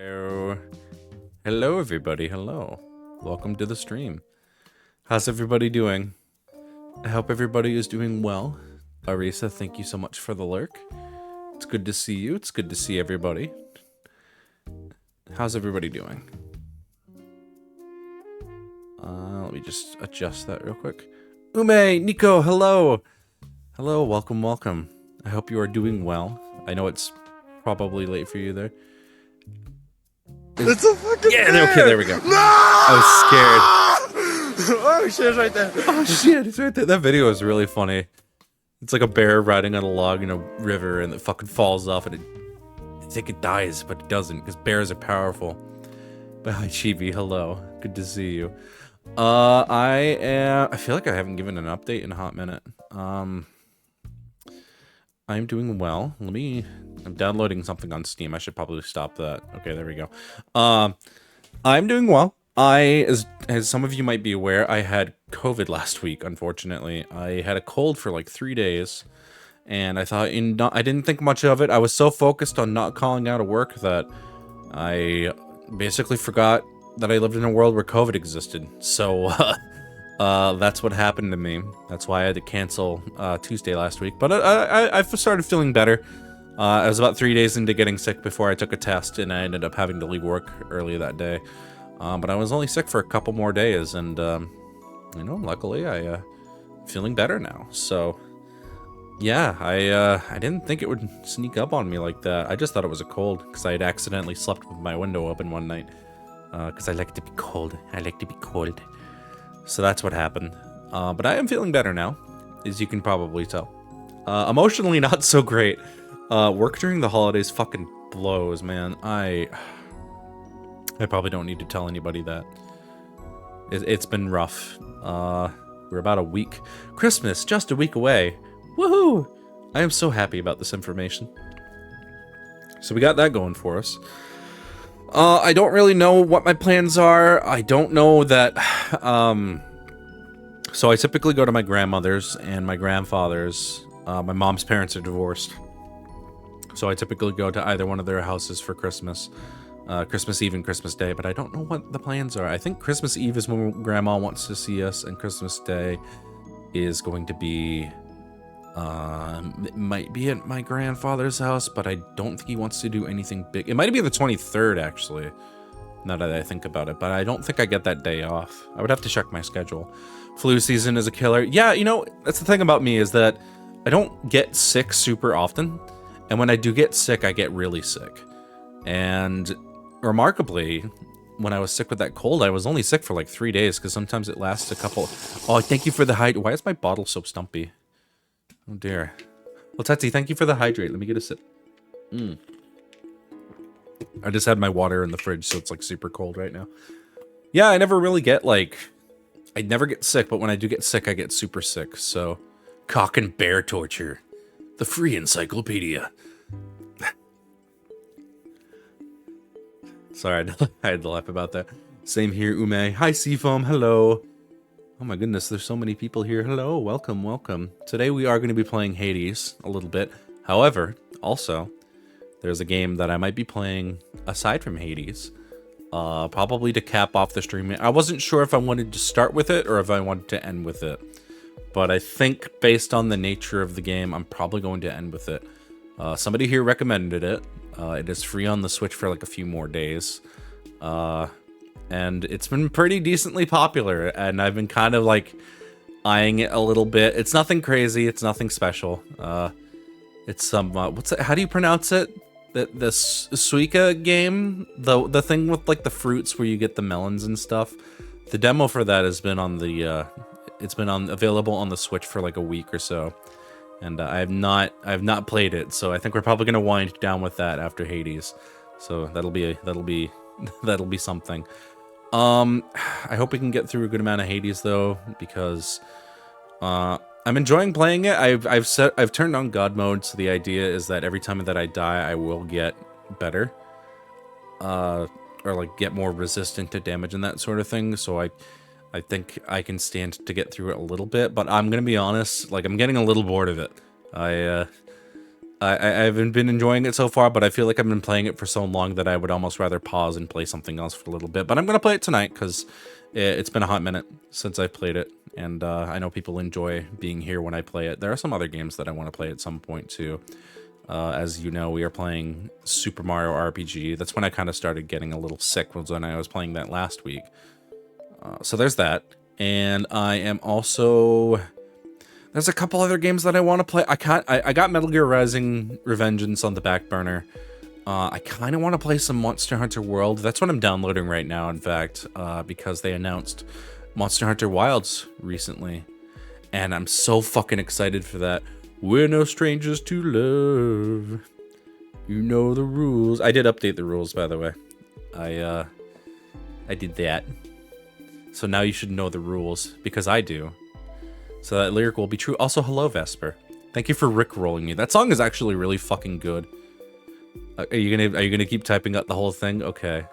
Hello. Hello, everybody. Hello. Welcome to the stream. How's everybody doing? I hope everybody is doing well. Arisa, thank you so much for the lurk. It's good to see you. It's good to see everybody. How's everybody doing? Let me just adjust that real quick. Ume, Nico, hello. Hello, welcome, welcome. I hope you are doing well. I know it's probably late for you there. It's a fucking bear! Okay, there we go. No! I was scared. Oh shit, it's right there. Oh shit, it's right there. That video is really funny. It's like a bear riding on a log in a river and it fucking falls off and I think it dies, but it doesn't because bears are powerful. But hi Chibi, hello. Good to see you. I feel like I haven't given an update in a hot minute. I'm doing well. I'm downloading something on Steam. I should probably stop that. Okay, there we go. I'm doing well. As some of you might be aware, I had COVID last week, unfortunately. I had a cold for like 3 days, and I thought I didn't think much of it. I was so focused on not calling out of work that I basically forgot that I lived in a world where COVID existed. So, that's what happened to me. That's why I had to cancel Tuesday last week. But I started feeling better. I was about 3 days into getting sick before I took a test, and I ended up having to leave work early that day. But I was only sick for a couple more days, and, you know, luckily I'm feeling better now. So, yeah, I didn't think it would sneak up on me like that. I just thought it was a cold, because I had accidentally slept with my window open one night. Because I like to be cold. I like to be cold. So that's what happened. But I am feeling better now, as you can probably tell. Emotionally not so great. Work during the holidays fucking blows, man. I probably don't need to tell anybody that. It's been rough. We're about a week. Christmas, just a week away. Woohoo! I am so happy about this information. So we got that going for us. I don't really know what my plans are. I don't know that, so I typically go to my grandmother's and my grandfather's. My mom's parents are divorced. So I typically go to either one of their houses for Christmas. Christmas Eve and Christmas Day, but I don't know what the plans are. I think Christmas Eve is when Grandma wants to see us, and Christmas Day is going to be, it might be at my grandfather's house, but I don't think he wants to do anything big. It might be the 23rd, actually, now that I think about it, but I don't think I get that day off. I would have to check my schedule. Flu season is a killer. Yeah, you know, that's the thing about me, is that I don't get sick super often, and when I do get sick, I get really sick. And remarkably, when I was sick with that cold, I was only sick for like 3 days, because sometimes it lasts a couple. Oh, thank you for the hydrate. Why is my bottle so stumpy? Oh dear. Well, Tetsi, thank you for the hydrate. Let me get a sip. I just had my water in the fridge, so it's like super cold right now. Yeah, I never really get like, I never get sick, but when I do get sick, I get super sick. So, cock and bear torture, the free encyclopedia. Sorry, I had to laugh about that. Same here, Ume. Hi, Seafoam. Hello. Oh my goodness, there's so many people here. Hello, welcome, welcome. Today we are going to be playing Hades a little bit. However, also, there's a game that I might be playing aside from Hades. Probably to cap off the stream. I wasn't sure if I wanted to start with it or if I wanted to end with it. But I think based on the nature of the game, I'm probably going to end with it. Somebody here recommended it. It is free on the Switch for like a few more days. And it's been pretty decently popular, and I've been kind of like eyeing it a little bit. It's nothing crazy, it's nothing special. It's some what's it, how do you pronounce it? The Suika game, the thing with like the fruits where you get the melons and stuff. The demo for that has been on the it's been available on the Switch for like a week or so, and I have not played it. So I think we're probably gonna wind down with that after Hades. So that'll be something. I hope we can get through a good amount of Hades though, because I'm enjoying playing it. I've turned on God mode, so the idea is that every time that I die, I will get better, or like get more resistant to damage and that sort of thing. So I think I can stand to get through it a little bit, but I'm gonna be honest, like I'm getting a little bored of it. I haven't been enjoying it so far, but I feel like I've been playing it for so long that I would almost rather pause and play something else for a little bit. But I'm going to play it tonight because it's been a hot minute since I've played it. And I know people enjoy being here when I play it. There are some other games that I want to play at some point too. As you know, we are playing Super Mario RPG. That's when I kind of started getting a little sick, was when I was playing that last week. So there's that. And I am also... There's a couple other games that I want to play. I got Metal Gear Rising Revengeance on the back burner. I kind of want to play some Monster Hunter World. That's what I'm downloading right now, in fact, because they announced Monster Hunter Wilds recently. And I'm so fucking excited for that. We're no strangers to love. You know the rules. I did update the rules, by the way. I did that. So now you should know the rules, because I do. So that lyric will be true. Also, hello, Vesper. Thank you for rickrolling me. That song is actually really fucking good. Are you gonna keep typing up the whole thing? Okay.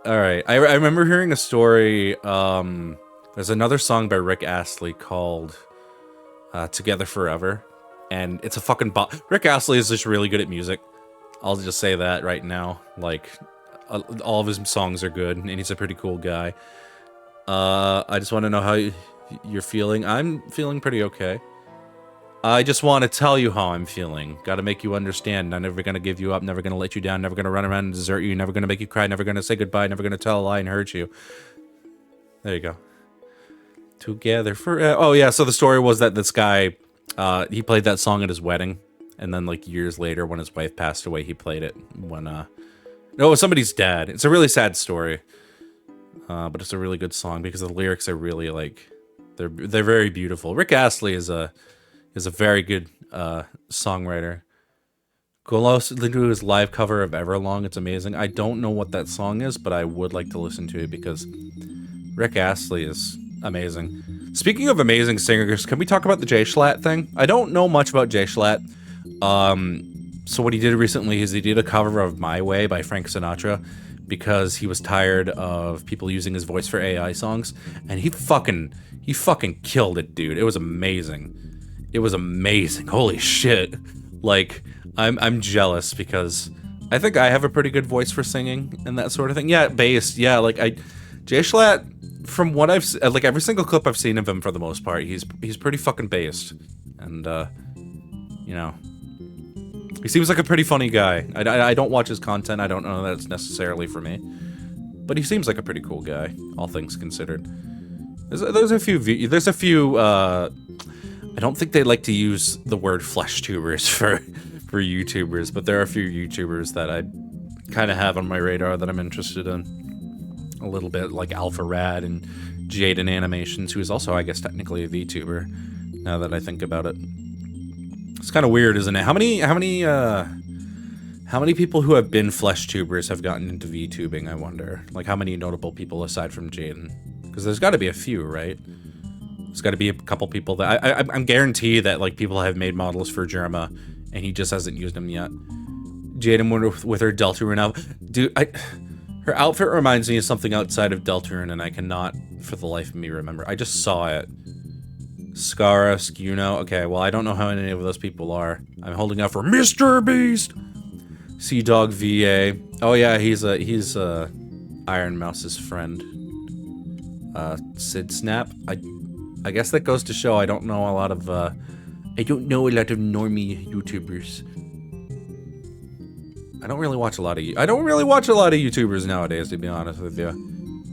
All right. I remember hearing a story. There's another song by Rick Astley called "Together Forever," and it's a fucking bop. Rick Astley is just really good at music. I'll just say that right now. Like, all of his songs are good, and he's a pretty cool guy. I just want to know how you're feeling. I'm feeling pretty okay. I just want to tell you how I'm feeling. Gotta make you understand. I'm never gonna give you up, never gonna let you down, never gonna run around and desert you, never gonna make you cry, never gonna say goodbye, never gonna tell a lie and hurt you. There you go. Together forever. Oh yeah, so the story was that this guy, he played that song at his wedding, and then like years later when his wife passed away, he played it when, no, it was somebody's dad. It's a really sad story. But it's a really good song because the lyrics are really like, they're very beautiful. Rick Astley is a very good songwriter. Go listen to his live cover of Everlong. It's amazing. I don't know what that song is, but I would like to listen to it because Rick Astley is amazing. Speaking of amazing singers, can we talk about the J Schlatt thing? I don't know much about J Schlatt. So what he did recently is he did a cover of My Way by Frank Sinatra because he was tired of people using his voice for AI songs, and he fucking killed it, dude. It was amazing. It was amazing. Holy shit. Like, I'm jealous because I think I have a pretty good voice for singing and that sort of thing. Yeah, bass. Yeah, like Jay Schlatt, from what I've like every single clip I've seen of him for the most part, he's pretty fucking based. And you know, he seems like a pretty funny guy. I don't watch his content. I don't know that it's necessarily for me. But he seems like a pretty cool guy, all things considered. There's a few I don't think they like to use the word flesh tubers for YouTubers, but there are a few YouTubers that I kind of have on my radar that I'm interested in a little bit, like Alpha Rad and Jaden Animations, who is also, I guess, technically a VTuber, now that I think about it. It's kind of weird, isn't it? How many people who have been flesh tubers have gotten into VTubing, I wonder? Like, how many notable people aside from Jaden? Because there's got to be a few, right? There's got to be a couple people that I'm guaranteed that like people have made models for Germa, and he just hasn't used them yet. Jaden with her Deltarune outfit, dude. Her outfit reminds me of something outside of Deltarune, and I cannot for the life of me remember. I just saw it. Skara, Skuno. Okay, well I don't know how any of those people are. I'm holding out for Mr. Beast. Sea Dog VA. Oh yeah, he's Iron Mouse's friend. Sid Snap. I guess that goes to show I don't know a lot of normie YouTubers. I don't really watch a lot of YouTubers nowadays, to be honest with you. I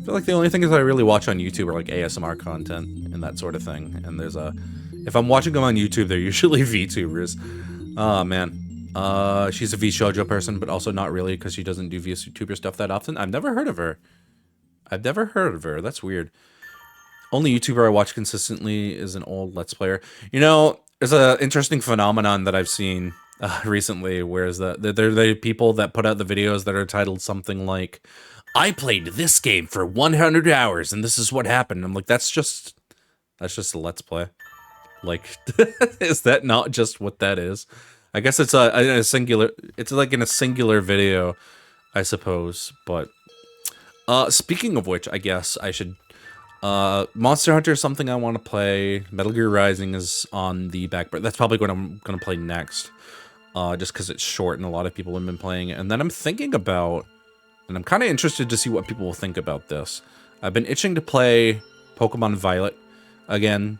feel like the only things I really watch on YouTube are like ASMR content and that sort of thing. And if I'm watching them on YouTube, they're usually VTubers. Oh man. She's a VShojo person, but also not really because she doesn't do VTuber stuff that often. I've never heard of her. That's weird. Only YouTuber I watch consistently is an old Let's Player. You know, there's an interesting phenomenon that I've seen recently, whereas they're the people that put out the videos that are titled something like, I played this game for 100 hours and this is what happened. I'm like, that's just a Let's Play. Like, is that not just what that is? I guess it's a singular, it's like in a singular video, I suppose. But speaking of which, I guess I should Monster Hunter is something I want to play. Metal Gear Rising is on the back, but that's probably what I'm gonna play next. just because it's short and a lot of people have been playing it. And then I'm thinking about, and I'm kind of interested to see what people will think about this. I've been itching to play Pokemon Violet again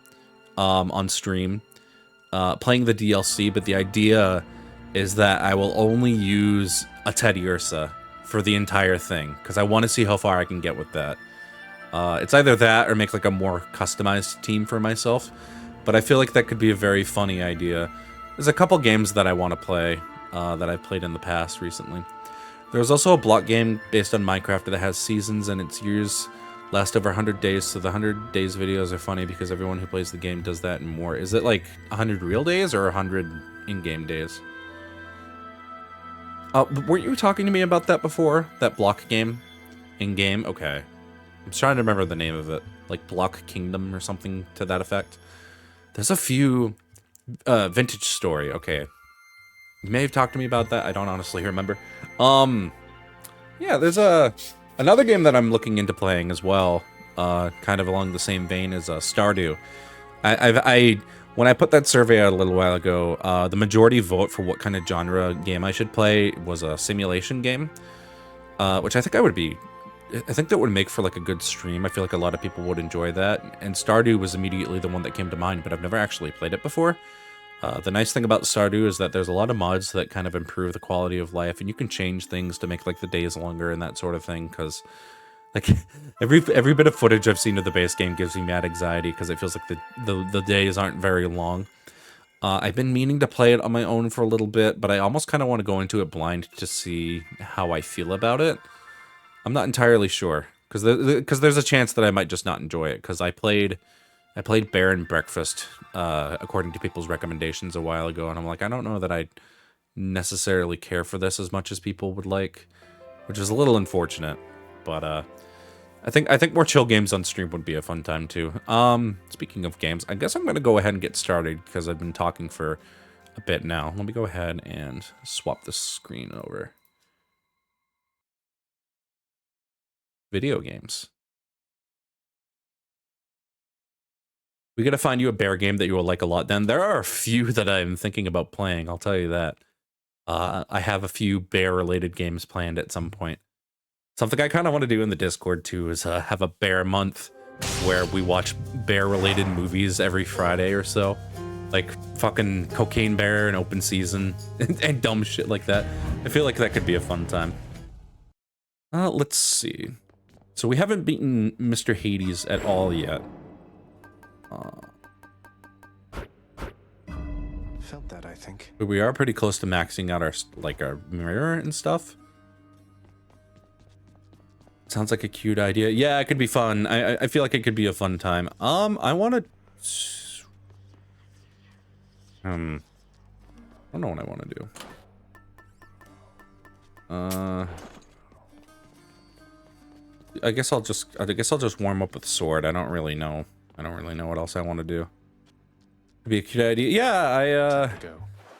on stream, playing the DLC, but the idea is that I will only use a Teddiursa for the entire thing, because I want to see how far I can get with that. It's either that or make like a more customized team for myself, but I feel like that could be a very funny idea. There's a couple games that I want to play that I've played in the past recently. There's also a block game based on Minecraft that has seasons and its years last over 100 days, so the 100 days videos are funny because everyone who plays the game does that and more. Is it like 100 real days or 100 in-game days? Weren't you talking to me about that before? That block game? In-game? Okay. I'm trying to remember the name of it. Like Block Kingdom or something to that effect. There's a few... Vintage Story, okay. You may have talked to me about that, I don't honestly remember. Yeah, there's another game that I'm looking into playing as well, kind of along the same vein as Stardew. When I put that survey out a little while ago, the majority vote for what kind of genre game I should play was a simulation game, which I think that would make for like a good stream. I feel like a lot of people would enjoy that, and Stardew was immediately the one that came to mind, but I've never actually played it before. The nice thing about Stardew is that there's a lot of mods that kind of improve the quality of life, and you can change things to make like the days longer and that sort of thing, because like every bit of footage I've seen of the base game gives me mad anxiety because it feels like the days aren't very long. I've been meaning to play it on my own for a little bit, but I almost kind of want to go into it blind to see how I feel about it. I'm not entirely sure, because there's a chance that I might just not enjoy it, because I played Bear and Breakfast, according to people's recommendations a while ago, and I'm like, I don't know that I necessarily care for this as much as people would like, which is a little unfortunate, but I think more chill games on stream would be a fun time too. Speaking of games, I guess I'm gonna go ahead and get started, because I've been talking for a bit now. Let me go ahead and swap the screen over. Video games. We gotta find you a bear game that you will like a lot. Then there are a few that I'm thinking about playing, I'll tell you that. I have a few bear-related games planned at some point. Something I kind of want to do in the Discord too is have a bear month where we watch bear-related movies every Friday or so. Like fucking Cocaine Bear and Open Season and dumb shit like that. I feel like that could be a fun time. Let's see. So we haven't beaten Mr. Hades at all yet. Felt that, I think. But we are pretty close to maxing out our mirror and stuff. Sounds like a cute idea. Yeah, it could be fun. I feel like it could be a fun time. I want to... I don't know what I want to do. I guess I'll just warm up with Sword. I don't really know what else I want to do. It'd be a cute idea. Yeah,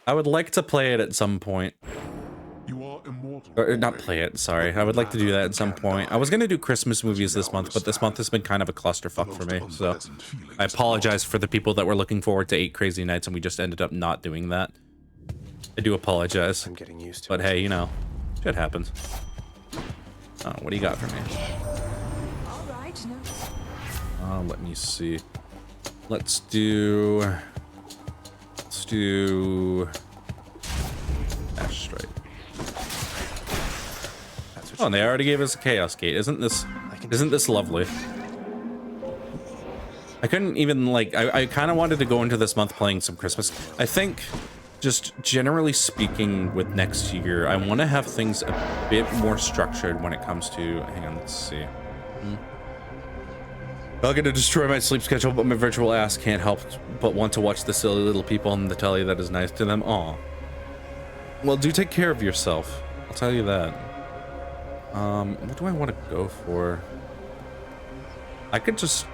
I would like to play it at some point. You are immortal. Or not play it, sorry. I would like to do that at some point. I was gonna do Christmas movies this month, but this month has been kind of a clusterfuck for me, so I apologize for the people that were looking forward to 8 Crazy Nights and we just ended up not doing that. I do apologize. I'm getting used to but it. Hey, you know, shit happens. Oh, what do you got for me? Let me see. Let's do Ash Strike. Oh, and they already gave us a Chaos Gate. Isn't this lovely? I couldn't even, like, I kind of wanted to go into this month playing some Christmas. I think, just generally speaking, with next year, I want to have things a bit more structured when it comes to... Hang on, let's see. I'm gonna destroy my sleep schedule, but my virtual ass can't help but want to watch the silly little people on the telly that is nice to them. Aw. Well, do take care of yourself. I'll tell you that. What do I want to go for? I could just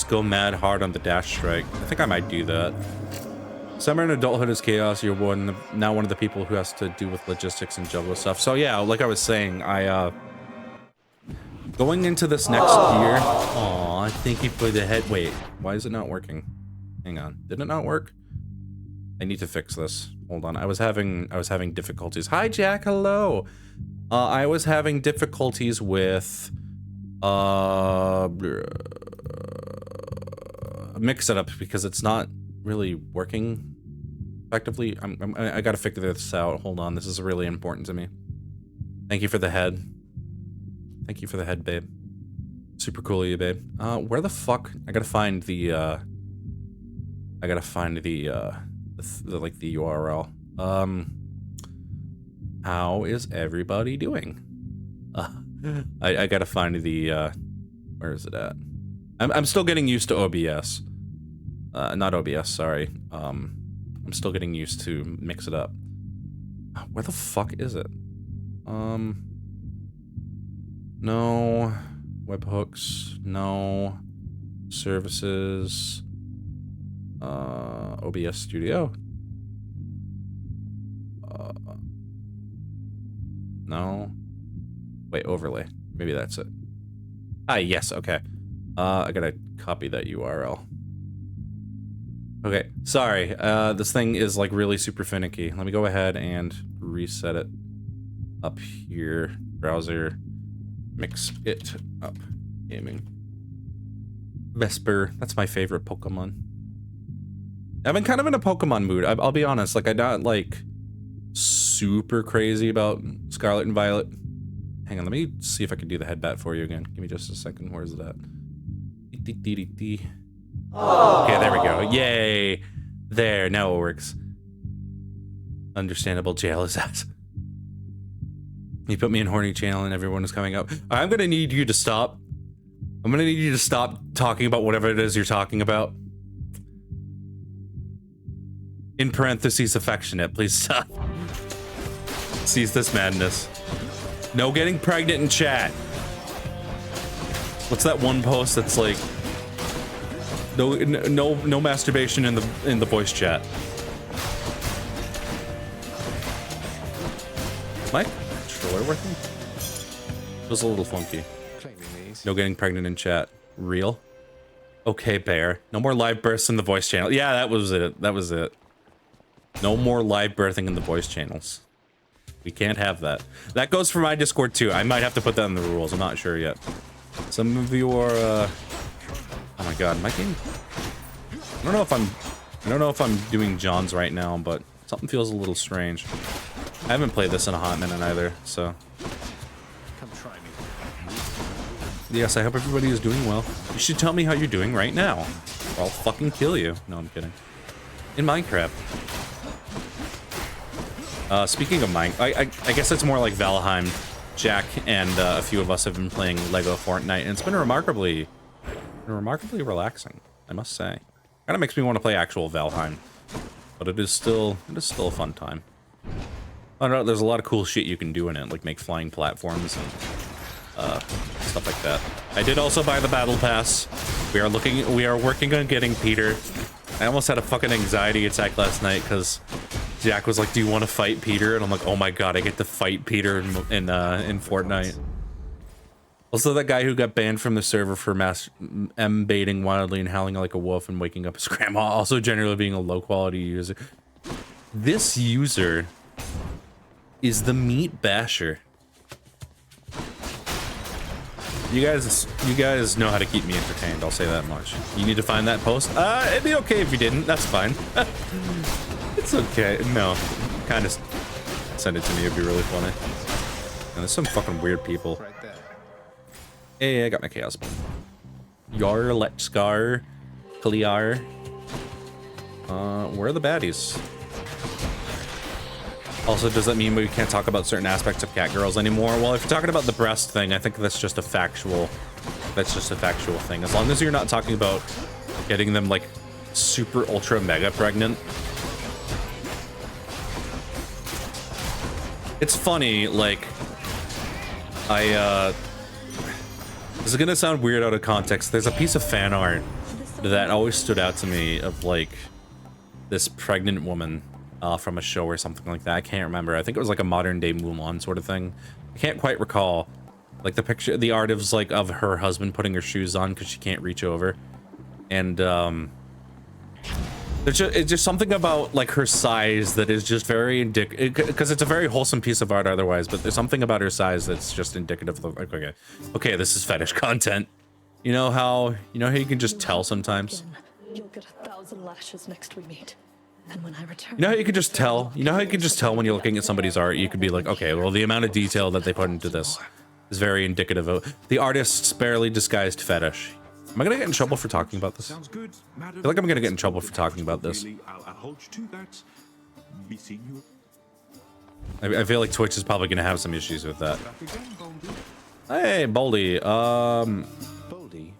go mad hard on the Dash Strike. I think I might do that. Summer and adulthood is chaos. You're now one of the people who has to do with logistics and juggle stuff. So yeah, like I was saying, going into this next year... Aw, thank you for the head... Wait, why is it not working? Hang on. Did it not work? I need to fix this. Hold on. I was having difficulties. Hi, Jack. Hello. I was having difficulties with mix it up because it's not really working effectively. I gotta figure this out. Hold on. This is really important to me. Thank you for the head. Thank you for the head, babe. Super cool of you, babe. Where the fuck? I gotta find the like the URL. How is everybody doing? I gotta find the where is it at? I'm still getting used to OBS. Not OBS, sorry. I'm still getting used to mix it up. Where the fuck is it? No. Webhooks, no. Services. OBS Studio. No. Wait, overlay. Maybe that's it. Ah, yes, okay. I gotta copy that URL. Okay, sorry. This thing is like really super finicky. Let me go ahead and reset it up here. Browser. Mix it up. Gaming. Vesper. That's my favorite Pokemon. I've been kind of in a Pokemon mood. I'll be honest. Like, I'm not like super crazy about Scarlet and Violet. Hang on, let me see if I can do the headbat for you again. Give me just a second. Where's it at? Okay, there we go. Yay! There, now it works. Understandable jail is that. You put me in horny channel and everyone is coming up. I'm gonna need you to stop. I'm gonna need you to stop talking about whatever it is you're talking about. In parentheses, affectionate. Please stop. Cease this madness. No getting pregnant in chat. What's that one post that's like no masturbation in the voice chat? Is my controller working? Feels a little funky. No getting pregnant in chat. Real? Okay, Bear. No more live births in the voice channel. Yeah, that was it. That was it. No more live birthing in the voice channels. We can't have that. That goes for my Discord too. I might have to put that in the rules. I'm not sure yet. Some of you are oh my god, my game. I don't know if I'm doing John's right now, but something feels a little strange. I haven't played this in a hot minute either, so. Come try me. Yes, I hope everybody is doing well. You should tell me how you're doing right now, or I'll fucking kill you. No, I'm kidding. In Minecraft. Speaking of I guess it's more like Valheim. Jack and a few of us have been playing Lego Fortnite, and it's been remarkably relaxing, I must say. Kind of makes me want to play actual Valheim, but it is still a fun time. I don't know, there's a lot of cool shit you can do in it, like make flying platforms and stuff like that. I did also buy the battle pass. We are working on getting Peter. I almost had a fucking anxiety attack last night because Jack was like, "Do you want to fight Peter?" And I'm like, "Oh my god, I get to fight Peter in Fortnite." Also, that guy who got banned from the server for baiting wildly and howling like a wolf and waking up his grandma, also generally being a low quality user. This user is the Meat Basher. You guys know how to keep me entertained, I'll say that much. You need to find that post? It'd be okay if you didn't, that's fine. It's okay. No, kind of send it to me, it'd be really funny. And there's some fucking weird people. Right there. Hey, I got my chaos. Yar, let scar, clear. Where are the baddies? Also, does that mean we can't talk about certain aspects of cat girls anymore? Well, if you're talking about the breast thing, I think that's just a factual thing. As long as you're not talking about getting them like super ultra mega pregnant. It's funny, like, this is gonna sound weird out of context. There's a piece of fan art that always stood out to me of like this pregnant woman from a show or something like that. I can't remember. I think it was like a modern day Mulan sort of thing. I can't quite recall. Like the picture, the art is like of her husband putting her shoes on because she can't reach over. And It's just something about like her size that is just very indicative, because it's a very wholesome piece of art otherwise, but there's something about her size that's just indicative of like, okay, this is fetish content. You know how you can just tell sometimes. You'll get 1,000 lashes next we meet. And when I return, You know how you can just tell? You know how you can just tell when you're looking at somebody's art? You could be like, okay, well, the amount of detail that they put into this is very indicative of the artist's barely disguised fetish. Am I gonna get in trouble for talking about this? Sounds good, madam. I feel like I'm gonna get in trouble for talking about this. Really, I'll hold you to that. Be seeing you I feel like Twitch is probably gonna have some issues with that. back again, Baldy. Hey, Boldy. Boldy,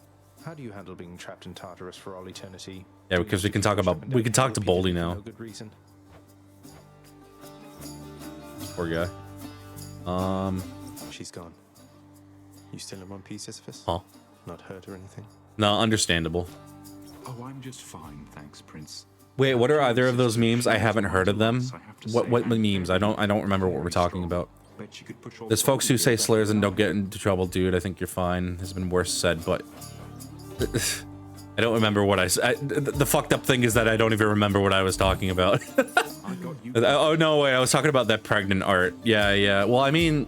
how do you handle being trapped in Tartarus for all eternity? Yeah, because we can talk to Boldy now. No good reason. Poor guy. She's gone. You still in one piece, Sisyphus? Huh? Not hurt or anything? No, understandable. Oh, I'm just fine, thanks, Prince. Wait, what are either of those memes? I haven't heard of them. What memes? I don't remember what we're talking about. Bet you could push all There's folks who say slurs and don't get into trouble, dude. I think you're fine. Has been worse said, but I don't remember what I said. The fucked up thing is that I don't even remember what I was talking about. I got you. Oh no, wait, I was talking about that pregnant art. Yeah. Well, I mean,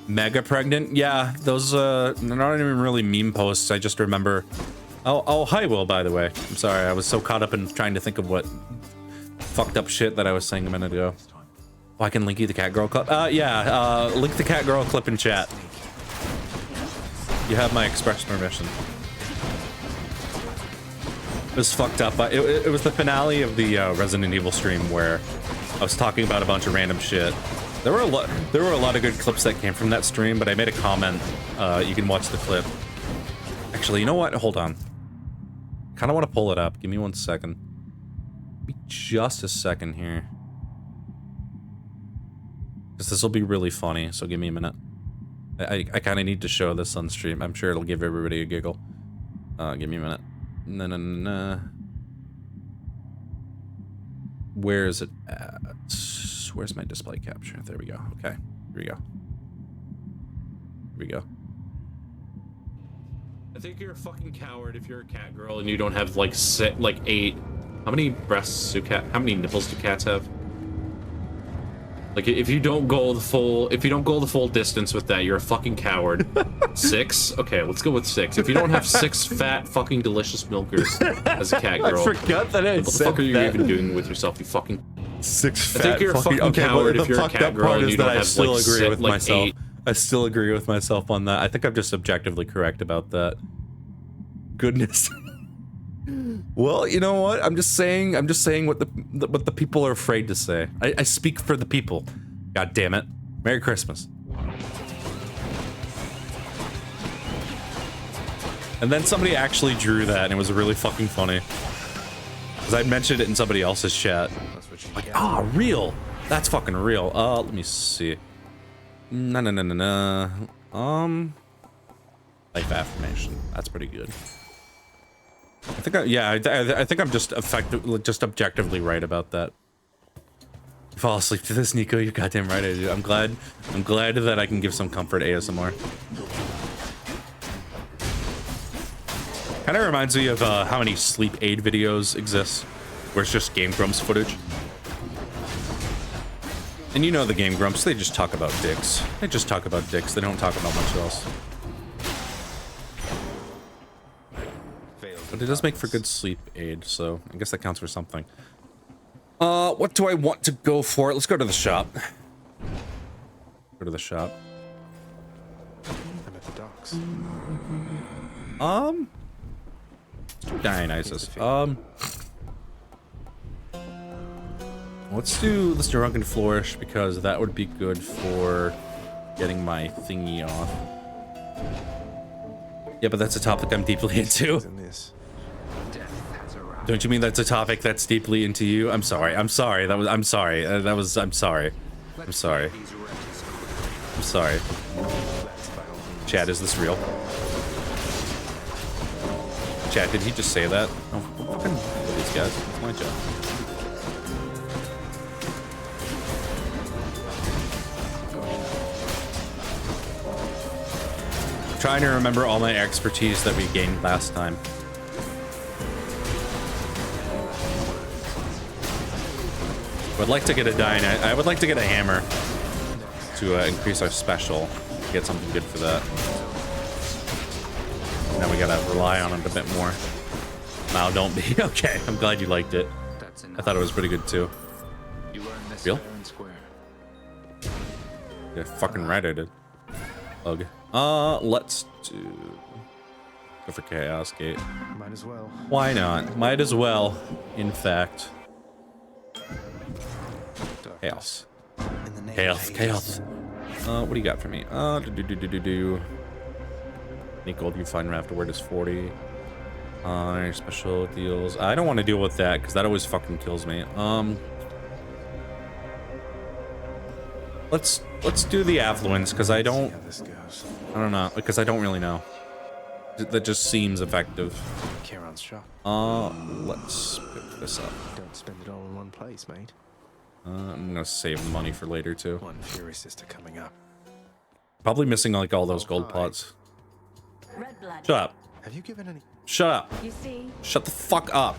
mega pregnant. Yeah, those they're not even really meme posts. I just remember. Oh, hi, Will. By the way, I'm sorry. I was so caught up in trying to think of what fucked up shit that I was saying a minute ago. Oh, I can link you the cat girl clip. Yeah. Link the cat girl clip in chat. You have my express permission. It was fucked up. It was the finale of the Resident Evil stream where I was talking about a bunch of random shit. There were a lot of good clips that came from that stream, but I made a comment. You can watch the clip. Actually, you know what? Hold on. Kind of want to pull it up. Give me 1 second. Give me just a second here. Because this will be really funny, so give me a minute. I kind of need to show this on stream. I'm sure it'll give everybody a giggle. Give me a minute. No. Where is it at? Where's my display capture? There we go. Okay. Here we go. I think you're a fucking coward if you're a cat girl and you don't have like 8. How many breasts do how many nipples do cats have? Like if you don't go the full distance with that, you're a fucking coward. 6? Okay, let's go with 6. If you don't have 6 fat fucking delicious milkers as a cat girl, I forgot that I what the fuck are you even doing with yourself? You fucking 6 fat. I think you're a fucking coward if you're a cat girl and you don't have still like agree with myself. 8. I still agree with myself on that. I think I'm just objectively correct about that. Goodness. Well, you know what? I'm just saying what the people are afraid to say. I speak for the people. God damn it. Merry Christmas. And then somebody actually drew that and it was really fucking funny. Because I mentioned it in somebody else's chat. Like, real. That's fucking real. Let me see. No. Life affirmation. That's pretty good. I think I think I'm just objectively right about that. You fall asleep to this, Nico. You're goddamn right I do. I'm glad that I can give some comfort ASMR. Kind of reminds me of how many sleep aid videos exist, where it's just Game Grumps footage. And you know the Game Grumps, they just talk about dicks. They don't talk about much else. But it does make for good sleep aid, so I guess that counts for something. What do I want to go for? Let's go to the shop. Go to the shop. I'm at the docks. Dionysus. Let's do Drunken Flourish because that would be good for getting my thingy off. Yeah, but that's a topic I'm deeply into. Don't you mean that's a topic that's deeply into you? I'm sorry. I'm sorry. I'm sorry. Chad, is this real? Chad, did he just say that? Oh, fucking these guys. It's my job. I'm trying to remember all my expertise that we gained last time. Would like to get a dynamite. I would like to get a hammer to increase our special. Get something good for that. Now we gotta rely on it a bit more. Now don't be. Okay, I'm glad you liked it. That's I thought it was pretty good too. You earned this Real? fair and square. Yeah, fucking right I did. Ugh. Let's go for Chaos Gate. Might as well. Why not? Might as well, in fact. Chaos. In the name Chaos. of Chaos. What do you got for me? Any gold you find afterward is 40. Special deals. I don't want to deal with that because that always fucking kills me. Let's do the affluence because I See don't how this goes. know because I don't really know. That just seems effective. Kieran's shot. Let's pick this up. Don't spend it all in one place, mate. I'm gonna save the money for later too. One Fury Sister coming up. Probably missing like all those gold pots. Red blood. Shut up. Have you given any? Shut up. You see, Shut the fuck up.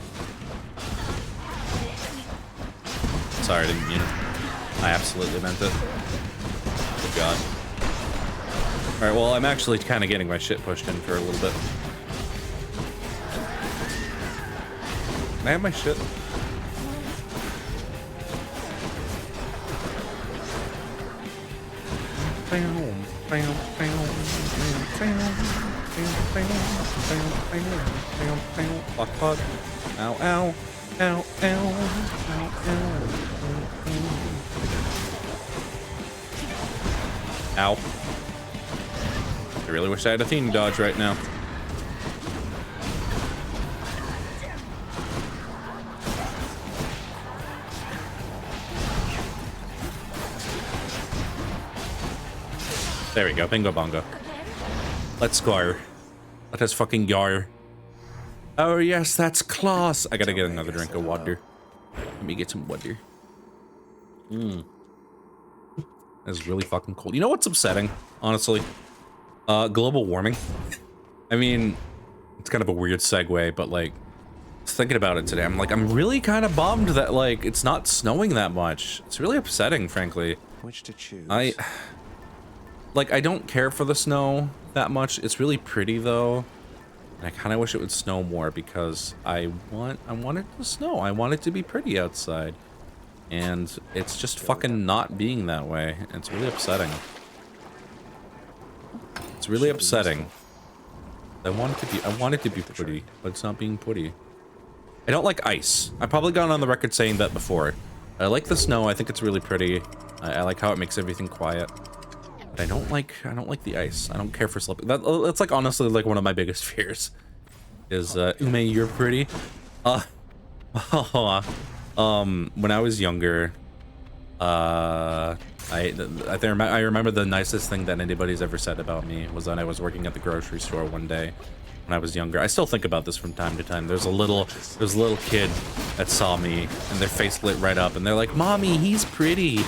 Sorry, I didn't mean it. I absolutely meant it. Good God. Alright, well, I'm actually kind of getting my shit pushed in for a little bit. Can I have my shit? Fuck, fuck. Ow, ow. Ow, ow. Ow, ow. Ow. I really wish I had a theme dodge right now. There we go, bingo bongo. Let's go. Let us fucking go. Oh yes, that's class. I gotta get another drink of water. Let me get some water. That's really fucking cold. You know what's upsetting, honestly? Global warming. I mean, it's kind of a weird segue, but like, thinking about it today, I'm like, I'm really kind of bummed that like it's not snowing that much. It's really upsetting, frankly. Which to choose? I don't care for the snow that much. It's really pretty though. And I kind of wish it would snow more because I want it to snow. I want it to be pretty outside. And it's just fucking not being that way. It's really upsetting. It's really upsetting. I want it to be pretty, but it's not being pretty. I don't like ice. I've probably gone on the record saying that before. I like the snow. I think it's really pretty. I like how it makes everything quiet. But I don't like the ice. I don't care for slipping. That's like honestly like one of my biggest fears. Is Ume, you're pretty. When I was younger, I remember the nicest thing that anybody's ever said about me was when I was working at the grocery store one day when I was younger. I still think about this from time to time. There's a little kid that saw me and their face lit right up and they're like, "Mommy, he's pretty."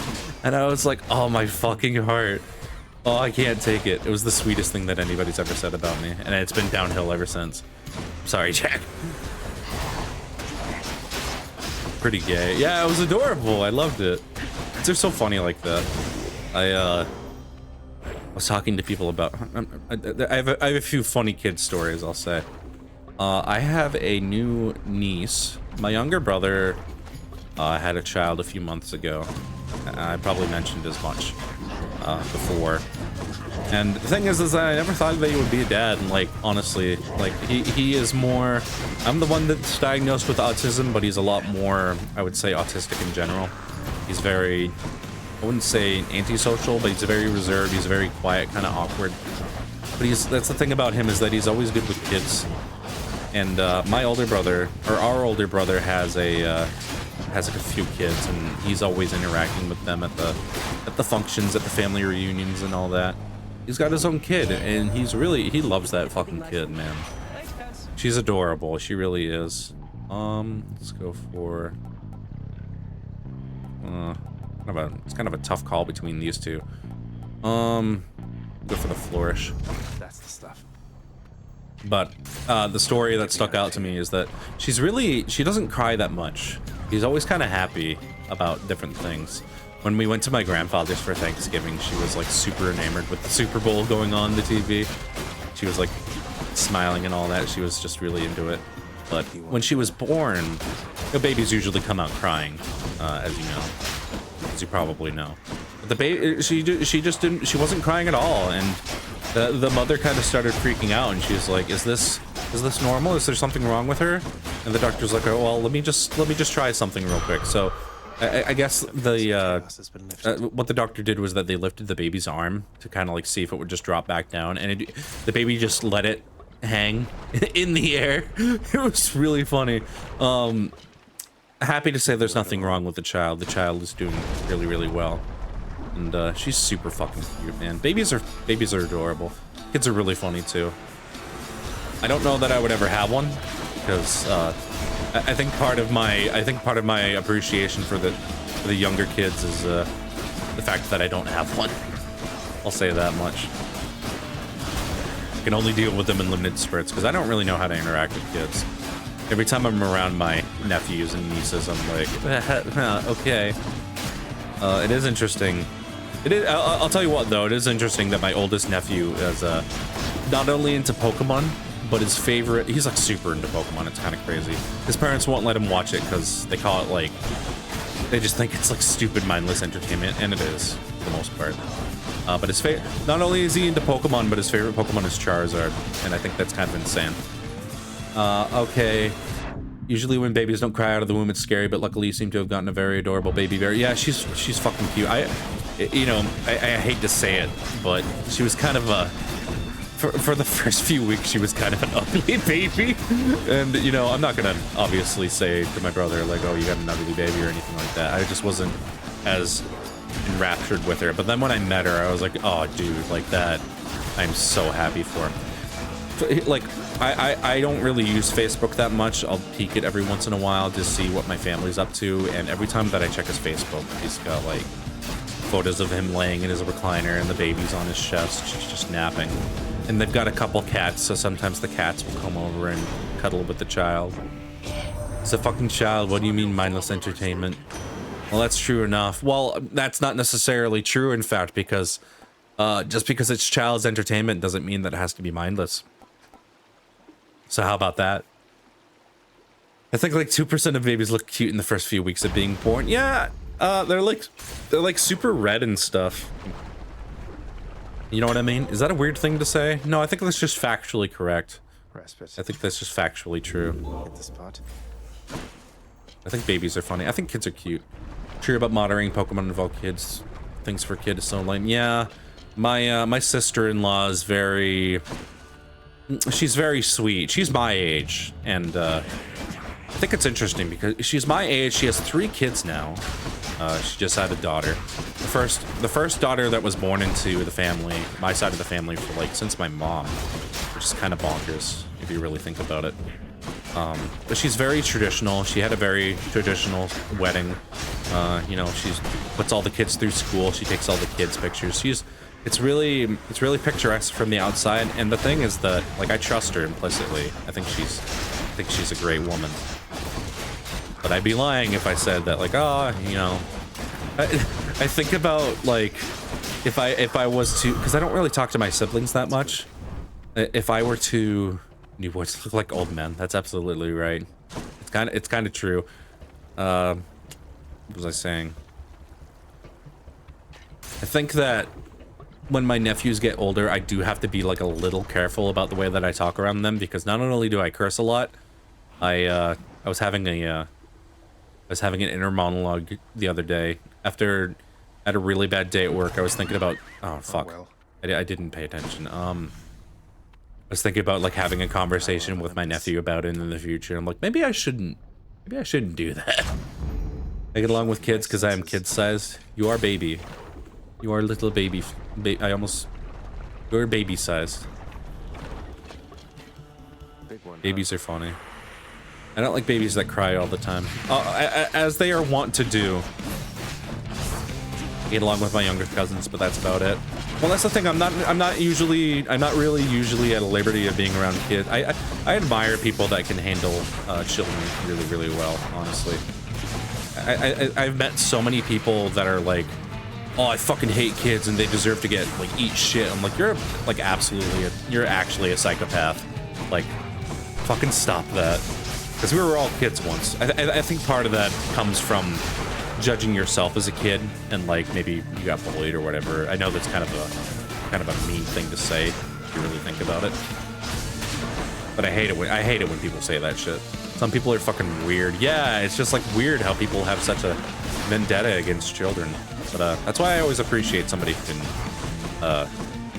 And I was like, oh my fucking heart. Oh, I can't take it. It was the sweetest thing that anybody's ever said about me, and it's been downhill ever since. Sorry, Jack. Pretty gay. Yeah, it was adorable. I loved it. They're so funny like that. I was talking to people about... I have a few funny kid stories, I'll say. I have a new niece. My younger brother had a child a few months ago. I probably mentioned as much before. And the thing is that I never thought that he would be a dad, and like, honestly, like, he is more... I'm the one that's diagnosed with autism, but he's a lot more, I would say, autistic in general. He's very... I wouldn't say antisocial, but he's very reserved, he's very quiet, kind of awkward. But that's the thing about him, is that he's always good with kids. And my older brother, or our older brother, has like a few kids, and he's always interacting with them at the functions, at the family reunions and all that. He's got his own kid, and he loves that fucking kid, man. She's adorable, she really is. Let's go for it's kind of a tough call between these two. Go for the flourish. That's the stuff. But the story that stuck out to me is that she doesn't cry that much. He's always kind of happy about different things. When we went to my grandfather's for Thanksgiving, she was like super enamored with the Super Bowl going on the TV. She was like smiling and all that. She was just really into it. But when she was born, babies usually come out crying, as you know, as you probably know. But the baby, she just didn't. She wasn't crying at all, and the mother kind of started freaking out, and she's like, "Is this normal? Is there something wrong with her?" And the doctor's like, "Oh, well, let me just try something real quick." So, I guess what the doctor did was that they lifted the baby's arm to kind of like see if it would just drop back down, and the baby just let it hang in the air. It was really funny. Happy to say there's nothing wrong with the child. The child is doing really, really well, and she's super fucking cute, man. Babies are adorable. Kids are really funny too. I don't know that I would ever have one, because I think part of my appreciation for the younger kids is the fact that I don't have one. I'll say that much. I can only deal with them in limited spurts because I don't really know how to interact with kids. Every time I'm around my nephews and nieces, I'm like, okay. It is interesting. I'll tell you what, though. It is interesting that my oldest nephew is not only into Pokemon, but he's like super into Pokemon. It's kind of crazy. His parents won't let him watch it because they call it like, they just think it's like stupid, mindless entertainment, and it is for the most part. But his not only is he into Pokemon, but his favorite Pokemon is Charizard, and I think that's kind of insane. Okay. Usually when babies don't cry out of the womb, it's scary, but luckily you seem to have gotten a very adorable baby bear. Yeah, she's fucking cute. I hate to say it, but she was kind of a, for the first few weeks, she was kind of an ugly baby. And, you know, I'm not gonna obviously say to my brother, like, oh, you got an ugly baby or anything like that. I just wasn't as enraptured with her. But then when I met her, I was like, oh, dude, like that, I'm so happy for him. Like, I don't really use Facebook that much. I'll peek it every once in a while to see what my family's up to, and every time that I check his Facebook, he's got like photos of him laying in his recliner and the baby's on his chest, she's just napping. And they've got a couple cats, so sometimes the cats will come over and cuddle with the child. It's a fucking child. What do you mean mindless entertainment? Well, that's true enough. Well, that's not necessarily true, in fact, because just because it's child's entertainment doesn't mean that it has to be mindless. So how about that? I think like 2% of babies look cute in the first few weeks of being born. Yeah, they're like super red and stuff. You know what I mean? Is that a weird thing to say? No, I think that's just factually correct. Respite. I think that's just factually true. Hit the spot. I think babies are funny. I think kids are cute. True about moderating Pokemon involve kids. Things for kids is so lame. Yeah, my sister-in-law is very. She's very sweet. She's my age, and I think it's interesting because she's my age. She has 3 kids now. She just had a daughter. The first daughter that was born into the family, my side of the family, for like since my mom, which is kind of bonkers if you really think about it. But she's very traditional. She had a very traditional wedding. You know, she puts all the kids through school. She takes all the kids' pictures. It's really picturesque from the outside. And the thing is that, like, I trust her implicitly. I think she's a great woman. But I'd be lying if I said that, like, oh, you know, I think about like if I was to, because I don't really talk to my siblings that much. If I were to, new boys look like old men. That's absolutely right. It's kind of true. What was I saying? I think that when my nephews get older, I do have to be like a little careful about the way that I talk around them, because not only do I curse a lot, I was having an inner monologue the other day after at a really bad day at work. I was thinking about, oh fuck, well. I didn't pay attention. I was thinking about like having a conversation with my nephew about it in the future. I'm like, maybe I shouldn't do that. I get along with kids because I am kid-sized. You are baby. You are little baby. You're baby-sized. Big one. Babies are funny. I don't like babies that cry all the time. As they are wont to do. I get along with my younger cousins, but that's about it. Well, that's the thing. I'm not really usually at a liberty of being around kids. I admire people that can handle children really, really well, honestly. I've met so many people that are like, oh, I fucking hate kids and they deserve to get like eat shit. I'm like, you're like you're actually a psychopath. Like, fucking stop that. Because we were all kids once. I think part of that comes from judging yourself as a kid and like maybe you got bullied or whatever. I know that's kind of a mean thing to say if you really think about it. But I hate it when people say that shit. Some people are fucking weird. Yeah, it's just like weird how people have such a vendetta against children. But that's why I always appreciate somebody who can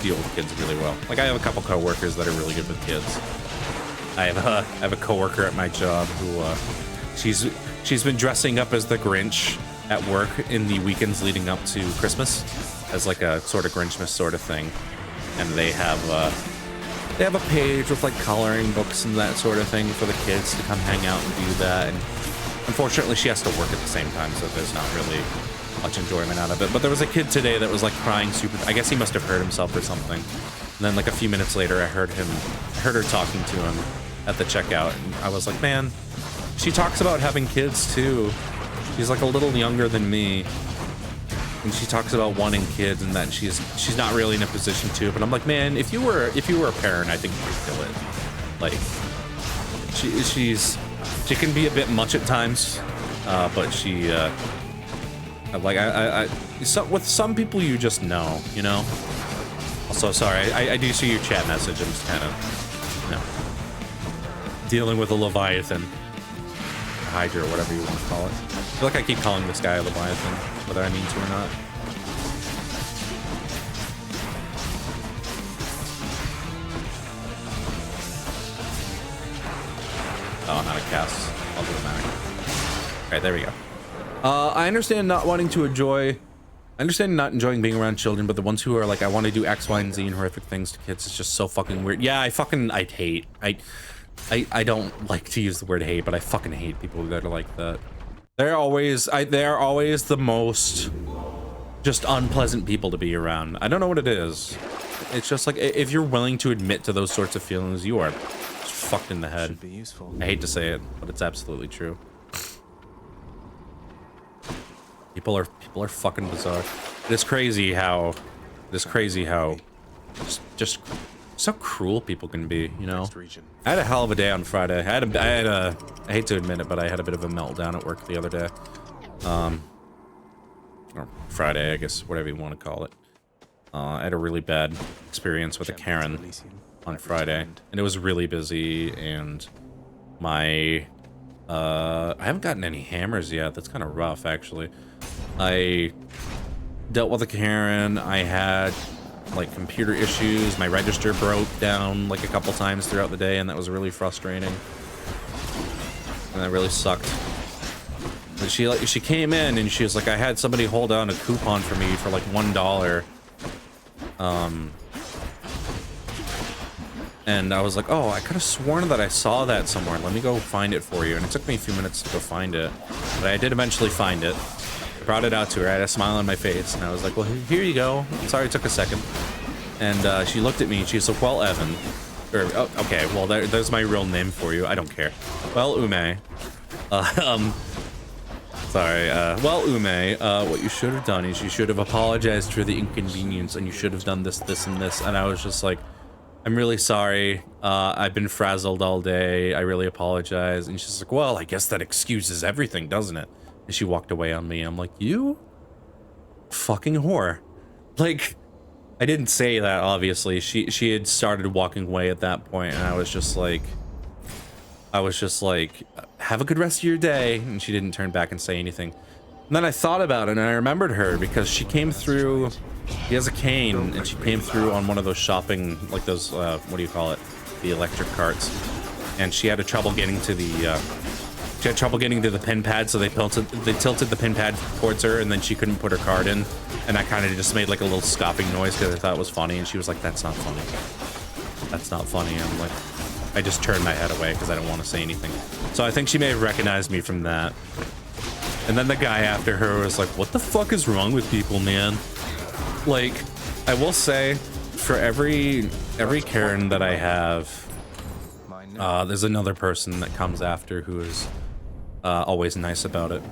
deal with kids really well. Like I have a couple coworkers that are really good with kids. I have a coworker at my job who she's been dressing up as the Grinch at work in the weekends leading up to Christmas as like a sort of Grinchmas sort of thing, and they have a page with like coloring books and that sort of thing for the kids to come hang out and do that. And unfortunately, she has to work at the same time, so there's not really much enjoyment out of it. But there was a kid today that was like crying super. I guess he must have hurt himself or something. And then like a few minutes later, I heard her talking to him at the checkout, and I was like, man, she talks about having kids too. She's like a little younger than me, and she talks about wanting kids and that she's not really in a position to. But I'm like, man, if you were a parent, I think you could kill it. Like, she can be a bit much at times, but she with some people you just know, you know. Also, sorry, I do see your chat message. I'm just kind of, you know, dealing with a Leviathan, a Hydra, or whatever you want to call it. I feel like I keep calling this guy a Leviathan, whether I mean to or not. Oh, not a cast. I'll do a manic. Alright, there we go. I understand not wanting to enjoy... I understand not enjoying being around children, but the ones who are like, I want to do X, Y, and Z and horrific things to kids is just so fucking weird. Yeah, I'd hate. I don't like to use the word hate, but I fucking hate people that are like that. They're always the most just unpleasant people to be around. I don't know what it is. It's just like, if you're willing to admit to those sorts of feelings, you are just fucked in the head. Should be useful. I hate to say it, but it's absolutely true. People are fucking bizarre. It's crazy how just so cruel people can be, you know. I had a hell of a day on Friday. I hate to admit it, but I had a bit of a meltdown at work the other day. Or Friday, I guess, whatever you want to call it. I had a really bad experience with a Karen on Friday, and it was really busy, and I haven't gotten any hammers yet. That's kind of rough, actually. I dealt with a Karen. I had like computer issues. My register broke down like a couple times throughout the day, and that was really frustrating. And that really sucked. But she came in and she was like, I had somebody hold down a coupon for me for like $1. And I was like, oh, I could have sworn that I saw that somewhere. Let me go find it for you. And it took me a few minutes to go find it, but I did eventually find it. I brought it out to her. I had a smile on my face, and I was like, well, here you go. I'm sorry it took a second. And she looked at me, and she's like, well, Evan. Or, oh, okay, well, there's my real name for you. I don't care. Well, Ume. Sorry. Well, Ume, what you should have done is you should have apologized for the inconvenience, and you should have done this, this, and this. And I was just like, I'm really sorry. I've been frazzled all day. I really apologize. And she's like, well, I guess that excuses everything, doesn't it? And she walked away on me. I'm like, you fucking whore. Like, I didn't say that, obviously. She had started walking away at that point, and I was just like, have a good rest of your day. And she didn't turn back and say anything. And then I thought about it, and I remembered her because she came through. She has a cane, and she came through on one of those shopping, like those, what do you call it? The electric carts. And she had trouble getting to the, pin pad, so they tilted the pin pad towards her, and then she couldn't put her card in. And I kind of just made like a little scoffing noise because I thought it was funny, and she was like, that's not funny. That's not funny. And I'm like, I just turned my head away because I didn't want to say anything. So I think she may have recognized me from that. And then the guy after her was like, what the fuck is wrong with people, man? Like, I will say, for every Karen that I have, there's another person that comes after who is always nice about it.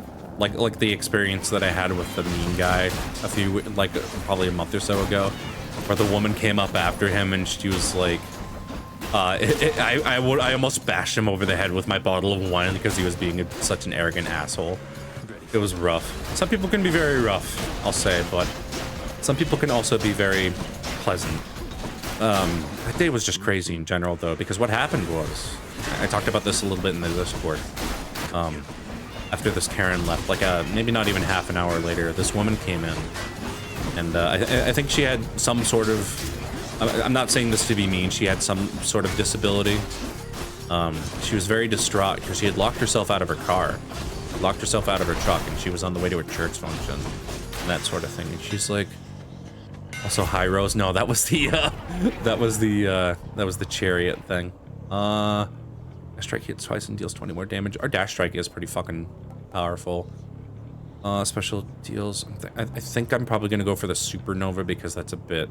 like the experience that I had with the mean guy probably a month or so ago, where the woman came up after him and she was like, I almost bashed him over the head with my bottle of wine because he was being such an arrogant asshole. It was rough. Some people can be very rough, I'll say, but some people can also be very pleasant. That day was just crazy in general, though, because what happened was, I talked about this a little bit in the Discord. After this Karen left, like maybe not even half an hour later, this woman came in, and I think she had some sort of, I'm not saying this to be mean, she had some sort of disability. She was very distraught because she had locked herself out of her car, locked herself out of her truck, and she was on the way to a church function and that sort of thing. And she's like, also, hi Rose. No, that was the that was the chariot thing. Dash strike hits twice and deals 20 more damage. Our dash strike is pretty fucking powerful. Special deals. I think I'm probably gonna go for the supernova because that's a bit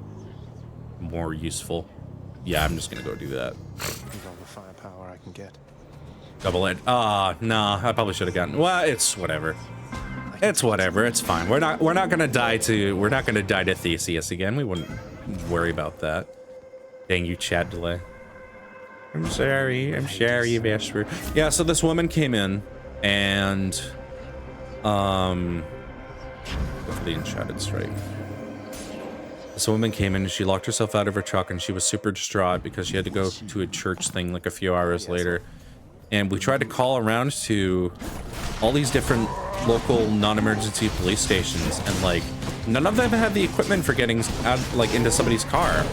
more useful. Yeah, I'm just gonna go do that. With all the firepower I can get. Double edge. Nah, I probably should have gotten. Well, it's whatever. It's whatever. It's fine. We're not gonna die to Theseus again. We wouldn't worry about that. Dang you, chat delay. I'm sorry, Vesper. Yeah, so this woman came in and go for the enchanted strike. This woman came in and she locked herself out of her truck and she was super distraught because she had to go to a church thing like a few hours later. And we tried to call around to all these different local non-emergency police stations, and like none of them had the equipment for getting out like into somebody's car.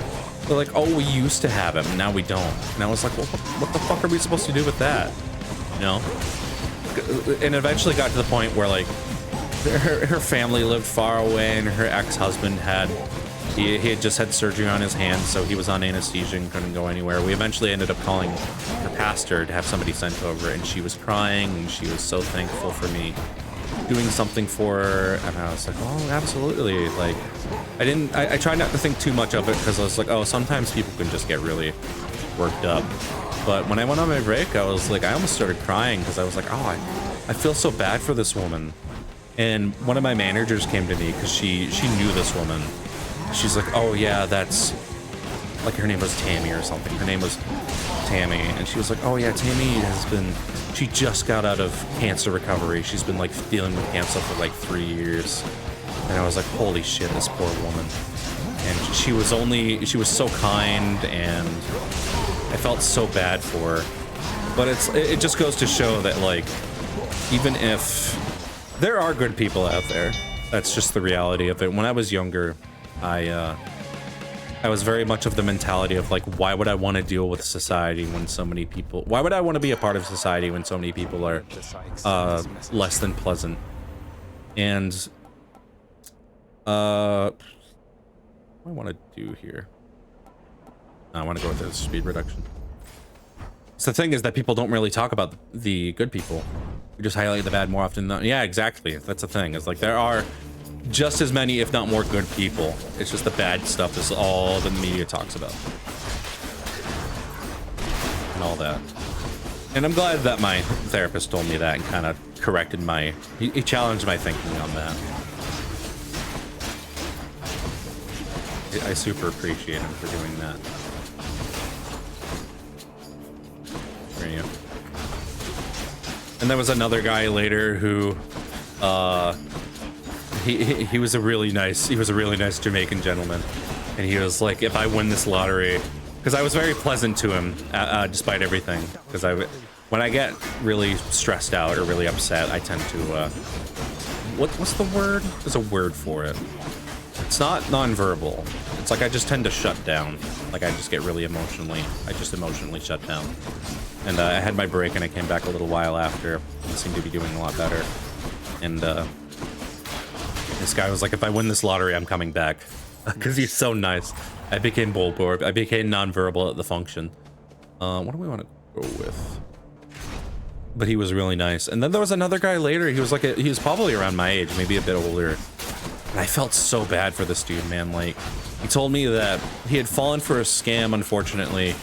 They're like, oh, we used to have them, now we don't. And I was like, well, what the fuck are we supposed to do with that? You know? And eventually got to the point where like her family lived far away and her ex-husband had he had just had surgery on his hand, so he was on anesthesia and couldn't go anywhere. We eventually ended up calling the pastor to have somebody sent over, and she was crying and she was so thankful for me doing something for her. And I was like, oh, absolutely. Like, I tried not to think too much of it because I was like, oh, sometimes people can just get really worked up. But when I went on my break, I was like, I almost started crying because I was like, oh, I feel so bad for this woman. And one of my managers came to me because she knew this woman. She's like, oh yeah, that's like, her name was Tammy or something. Her name was Tammy, and she was like, oh yeah, Tammy she just got out of cancer recovery. She's been like dealing with cancer for like 3 years. And I was like, holy shit, this poor woman. And she was so kind, and I felt so bad for her. But it just goes to show that like, even if there are good people out there, that's just the reality of it. When I was younger, I was very much of the mentality of like, why would I want to deal with society when so many people, why would I want to be a part of society when so many people are less than pleasant? And what do I want to do here? I want to go with the speed reduction. So the thing is that people don't really talk about the good people. We just highlight the bad more often than, yeah, exactly. That's the thing. It's like there are just as many, if not more, good people. It's just the bad stuff is all the media talks about. And all that. And I'm glad that my therapist told me that and kind of corrected he challenged my thinking on that. I super appreciate him for doing that. There you go. And there was another guy later who, he was a really nice Jamaican gentleman, and he was like, if I win this lottery, because I was very pleasant to him despite everything, because when I get really stressed out or really upset, I tend to what's the word? There's a word for it. It's not nonverbal. It's like I just tend to shut down. Like I just get really emotionally shut down. And I had my break and I came back a little while after. I seemed to be doing a lot better. And this guy was like, if I win this lottery, I'm coming back. Because he's so nice. I became Bulborb. I became nonverbal at the function. What do we want to go with? But he was really nice. And then there was another guy later. He was like, he was probably around my age, maybe a bit older. And I felt so bad for this dude, man. Like, he told me that he had fallen for a scam, unfortunately,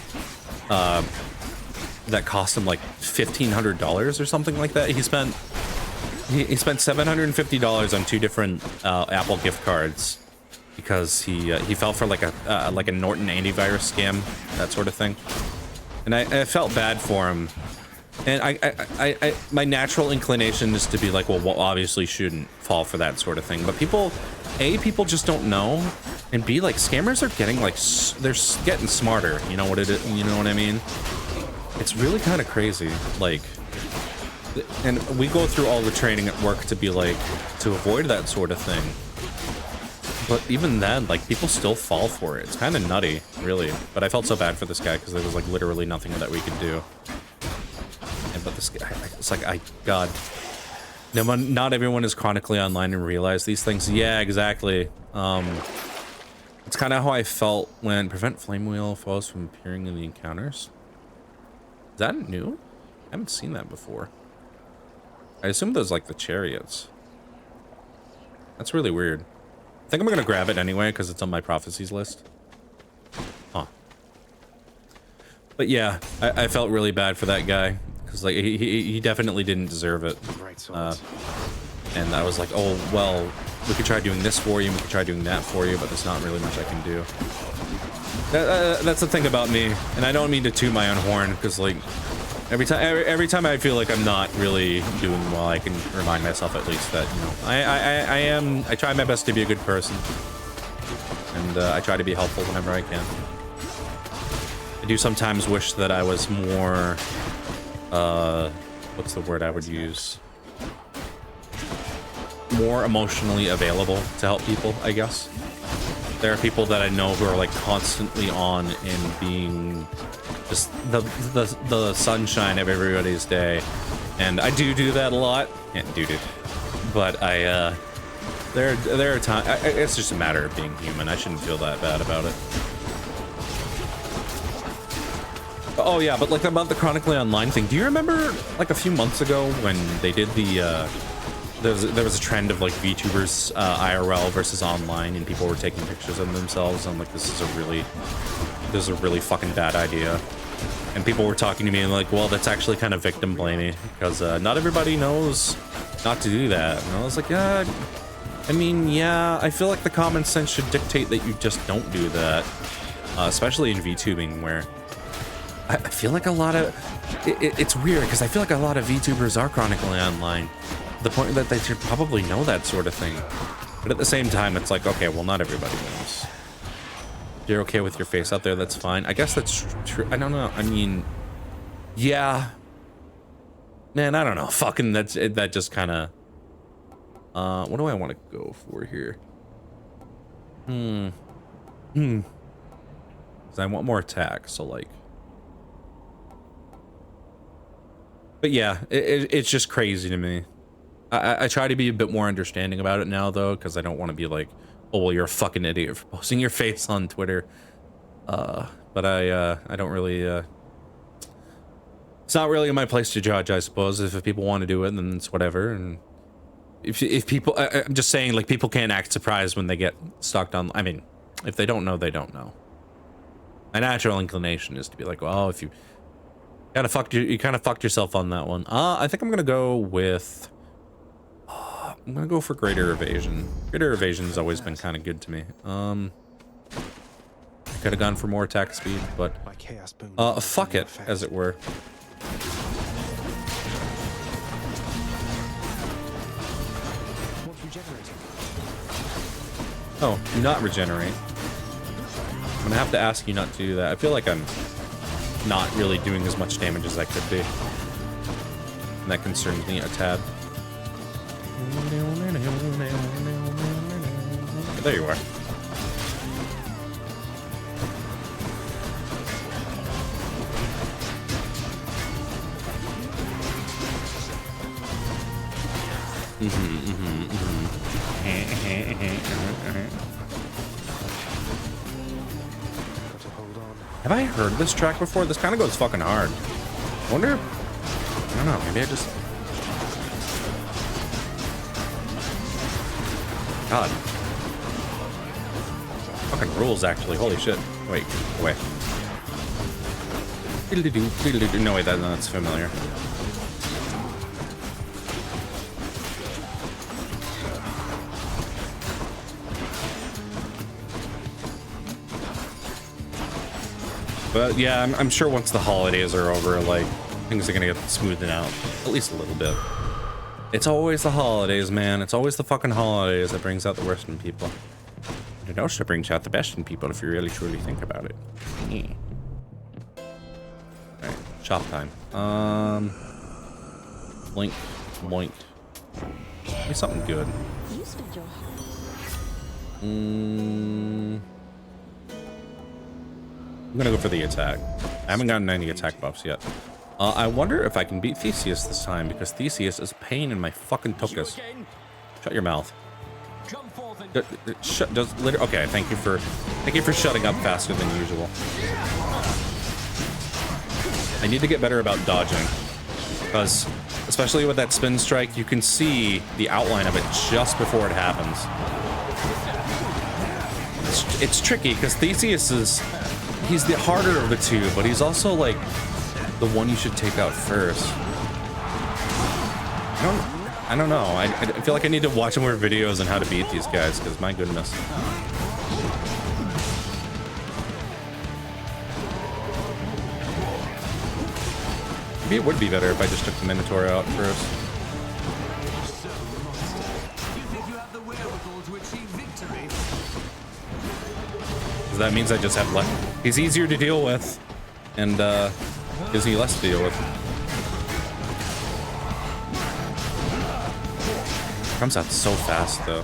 that cost him like $1,500 or something like that. He spent he spent $750 on 2 different Apple gift cards because he fell for like a Norton antivirus scam, that sort of thing. And I felt bad for him. And I my natural inclination is to be like, well, obviously shouldn't fall for that sort of thing. But people just don't know, and B, like, scammers are getting like they're getting smarter. You know what it is? You know what I mean? It's really kind of crazy. Like, and we go through all the training at work to be like to avoid that sort of thing. But even then, like, people still fall for it. It's kind of nutty, really. But I felt so bad for this guy because there was like literally nothing that we could do. But this guy, it's like, God. No, not everyone is chronically online and realize these things. Yeah, exactly. It's kind of how I felt when prevent flame wheel foes from appearing in the encounters. Is that new? I haven't seen that before. I assume those like the chariots. That's really weird. I think I'm gonna grab it anyway because it's on my prophecies list. Huh. But yeah, I felt really bad for that guy. Because like he definitely didn't deserve it, and I was like, oh well, we could try doing this for you, and we could try doing that for you, but there's not really much I can do. That's the thing about me, and I don't mean to toot my own horn, because like every time I feel like I'm not really doing well, I can remind myself at least that, you know, I try my best to be a good person, and I try to be helpful whenever I can. I do sometimes wish that I was more. What's the word I would use? More emotionally available to help people, I guess. There are people that I know who are like constantly on and being just the sunshine of everybody's day, and I do that a lot. But there are times. It's just a matter of being human. I shouldn't feel that bad about it. Oh yeah, but like about the chronically online thing, do you remember like a few months ago when they did the there was a trend of like VTubers IRL versus online, and people were taking pictures of themselves, and I'm like, this is a really fucking bad idea. And people were talking to me and like, well, that's actually kind of victim blaming because not everybody knows not to do that. And I was like, yeah, I mean, yeah, I feel like the common sense should dictate that you just don't do that, especially in VTubing where. I feel like a lot of it's weird because I feel like a lot of VTubers are chronically online. The point that they should probably know that sort of thing, but at the same time, it's like, okay, well, not everybody knows. If you're okay with your face out there, that's fine. I guess that's true. I don't know. I mean, yeah, man, I don't know. Fucking that just kind of. What do I want to go for here? Because I want more attack. So like. But yeah, it's just crazy to me. I try to be a bit more understanding about it now, though, because I don't want to be like, oh, well, you're a fucking idiot for posting your face on Twitter. But I don't really... It's not really my place to judge, I suppose. If people want to do it, then it's whatever. And if people... I'm just saying, like, people can't act surprised when they get stalked on... I mean, if they don't know, they don't know. My natural inclination is to be like, well, if you... You kind of fucked yourself on that one. I think I'm gonna go with. I'm gonna go for greater evasion. Greater evasion has always been kind of good to me. Could have gone for more attack speed, but fuck it, as it were. Oh, do not regenerate. I'm gonna have to ask you not to do that. I feel like I'm not really doing as much damage as I could be. And that concerns me a tad. There you are. Have I heard this track before? This kind of goes fucking hard. I wonder... I don't know, maybe I just... God. Fucking rules, actually. Holy shit. Wait, wait. No, wait, that's familiar. But yeah, I'm sure once the holidays are over, like, things are gonna get smoothed out. At least a little bit. It's always the holidays, man. It's always the fucking holidays that brings out the worst in people. And it also brings out the best in people if you really truly think about it. Yeah. Alright, shop time. Blink, moink. Give me something good. You spent your I'm gonna go for the attack. I haven't gotten any attack buffs yet. I wonder if I can beat Theseus this time, because Theseus is a pain in my fucking tuchus. Shut your mouth. Okay, thank you for shutting up faster than usual. I need to get better about dodging, because especially with that spin strike, you can see the outline of it just before it happens. It's tricky because Theseus he's the harder of the two, but he's also like the one you should take out first. I don't know. I feel like I need to watch more videos on how to beat these guys, because my goodness. Maybe it would be better if I just took the Minotaur out first. Because that means I just have less. He's easier to deal with, and gives me less to deal with. Comes out so fast, though.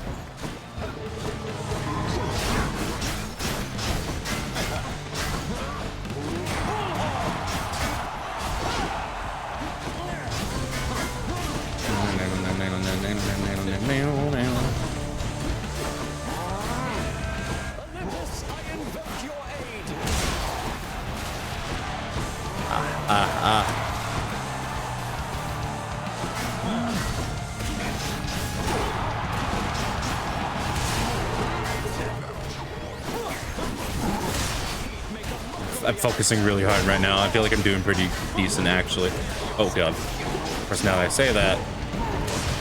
I'm focusing really hard right now. I feel like I'm doing pretty decent, actually. Oh, God. Of course, now that I say that,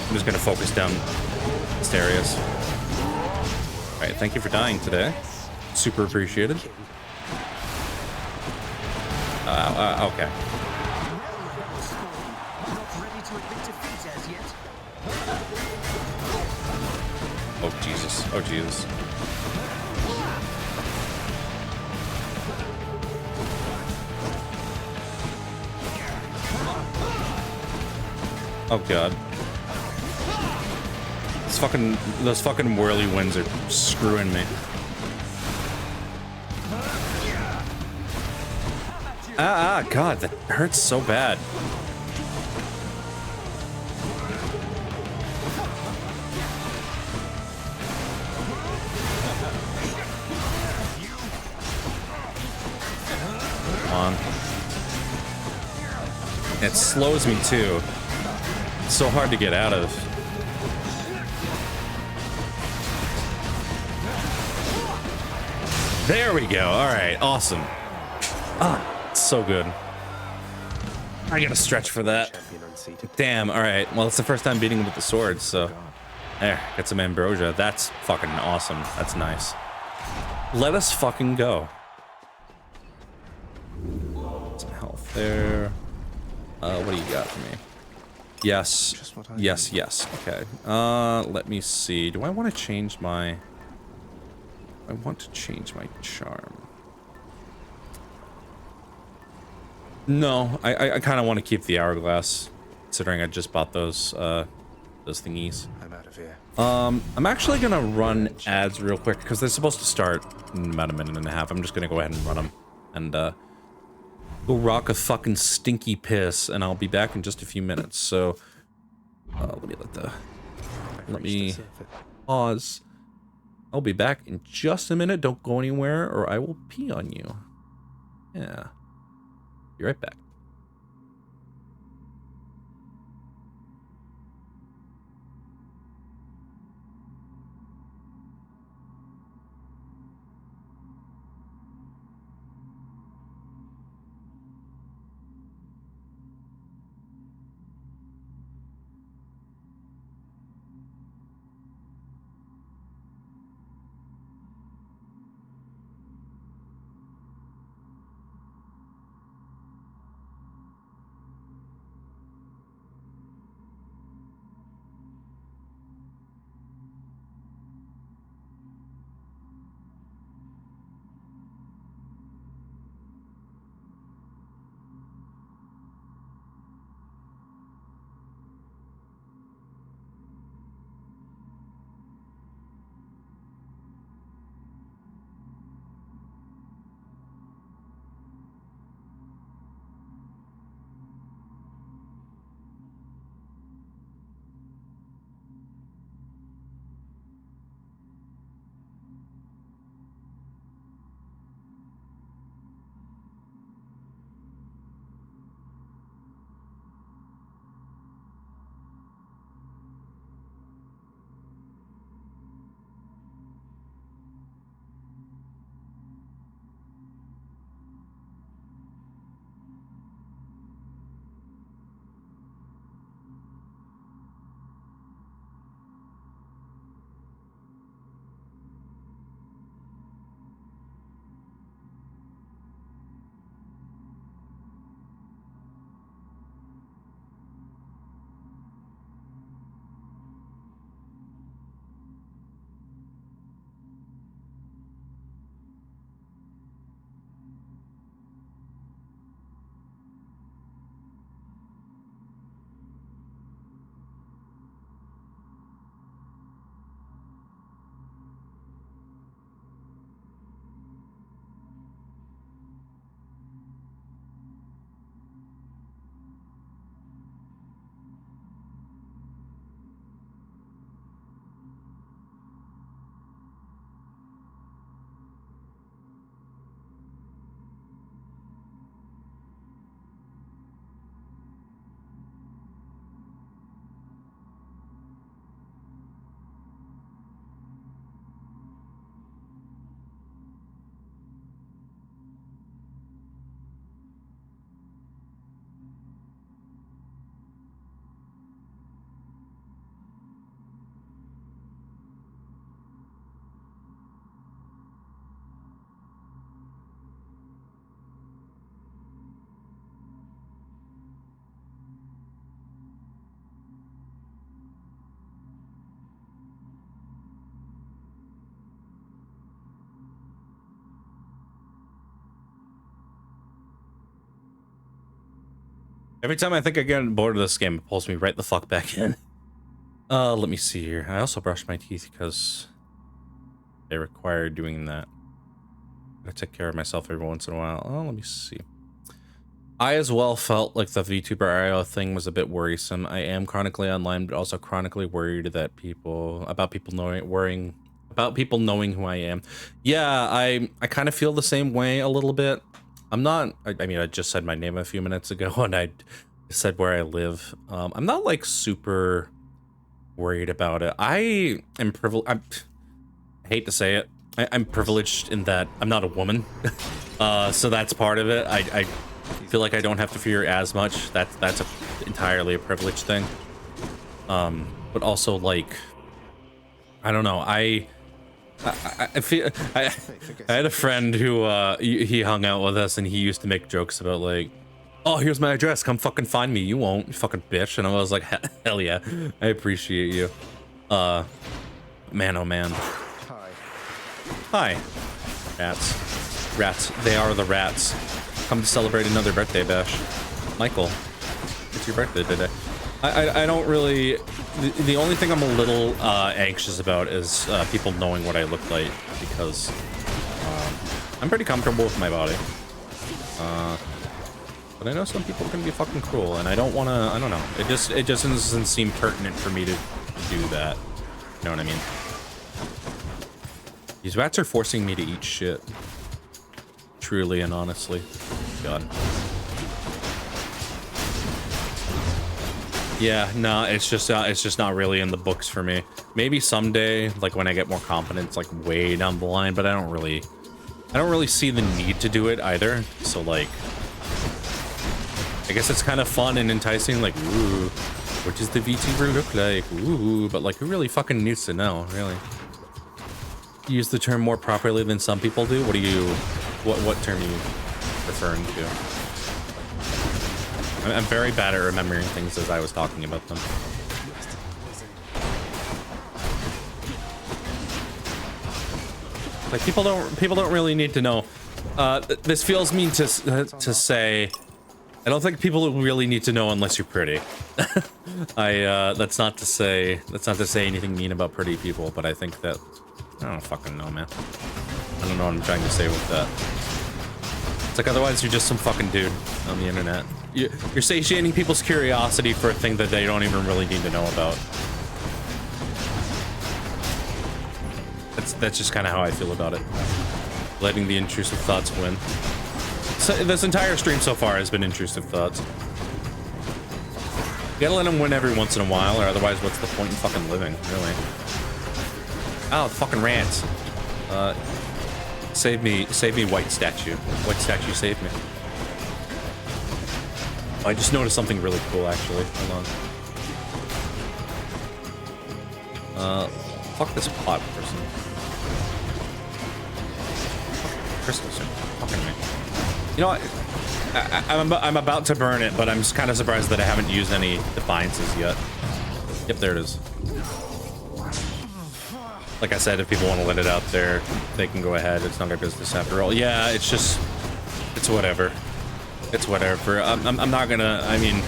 I'm just gonna focus down this areas. Alright, thank you for dying today. Super appreciated. Okay. Oh, Jesus. Oh, Jesus. Oh, God. Those fucking whirly winds are screwing me. God, that hurts so bad. Come on. It slows me too. It's so hard to get out of. There we go. All right, awesome. So good. I gotta stretch for that. Damn. All right. Well, it's the first time beating him with the sword, so there. Get some ambrosia. That's fucking awesome. That's nice. Let us fucking go. Some health there. What do you got for me? Yes. Yes. Yes. Okay. Let me see. Do I want to change my? I want to change my charm. No, I kind of want to keep the hourglass, considering I just bought those thingies. I'm out of here. I'm actually gonna run ads real quick because they're supposed to start in about a minute and a half. I'm just gonna go ahead and run them and go rock a fucking stinky piss, and I'll be back in just a few minutes. So let me pause. I'll be back in just a minute. Don't go anywhere, or I will pee on you. Yeah. Be right back. Every time I think I get bored of this game, it pulls me right the fuck back in. Let me see here. I also brush my teeth because they require doing that. I take care of myself every once in a while. Oh, let me see. I as well felt like the VTuber IO thing was a bit worrisome. I am chronically online, but also chronically worried that people knowing who I am. Yeah, I kind of feel the same way a little bit. I'm not. I mean, I just said my name a few minutes ago, and I said where I live. I'm not like super worried about it. I am privileged. I hate to say it. I'm privileged in that I'm not a woman, so that's part of it. I feel like I don't have to fear as much. That's entirely a privilege thing. But also like, I don't know. I feel I had a friend who he hung out with us, and he used to make jokes about like, oh, here's my address, come fucking find me. You won't, you fucking bitch. And I was like, hell yeah, I appreciate you. Man, oh man. Hi. Rats. They are the rats. Come to celebrate another birthday bash. Michael, it's your birthday today. I don't really... The only thing I'm a little anxious about is people knowing what I look like, because I'm pretty comfortable with my body. But I know some people can be fucking cruel, and I don't want to... I don't know. It just doesn't seem pertinent for me to do that. You know what I mean? These rats are forcing me to eat shit. Truly and honestly. God. Yeah, no, it's just not really in the books for me. Maybe someday, like when I get more confidence, like way down the line, but I don't really see the need to do it either. So like, I guess it's kind of fun and enticing, like, ooh, what does the VTuber look like? Ooh, but like, who really fucking needs to know, really? Use the term more properly than some people do? What term are you referring to? I'm very bad at remembering things as I was talking about them. Like, people don't really need to know. This feels mean to say. I don't think people really need to know unless you're pretty. That's not to say anything mean about pretty people, but I think that, I don't fucking know, man. I don't know what I'm trying to say with that. It's like, otherwise you're just some fucking dude on the internet. You're satiating people's curiosity for a thing that they don't even really need to know about. That's just kind of how I feel about it. Letting the intrusive thoughts win. So, this entire stream so far has been intrusive thoughts. You gotta let them win every once in a while, or otherwise what's the point in fucking living, really? Oh, fucking rants. Save me, white statue. White statue, save me. Oh, I just noticed something really cool, actually. Hold on. Fuck this pot person. Crystals are fucking me. You know what? I'm about to burn it, but I'm just kind of surprised that I haven't used any defiances yet. Yep, there it is. Like I said, if people want to let it out there, they can go ahead. It's not our business after all. Yeah, it's just... It's whatever. It's whatever. I'm not gonna... I mean...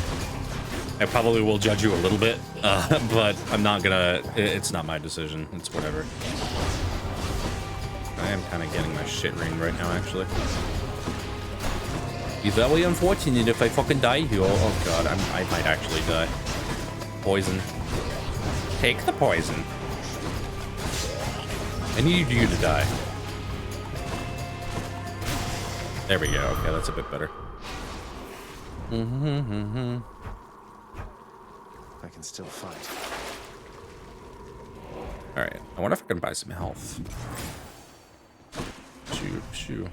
I probably will judge you a little bit, but I'm not gonna... It's not my decision. It's whatever. I am kind of getting my shit ringed right now, actually. Be very unfortunate if I fucking die here. Oh god, I might actually die. Poison. Take the poison. I need you to die. There we go. Okay, that's a bit better. I can still fight. Alright, I wonder if I can buy some health. Shoo.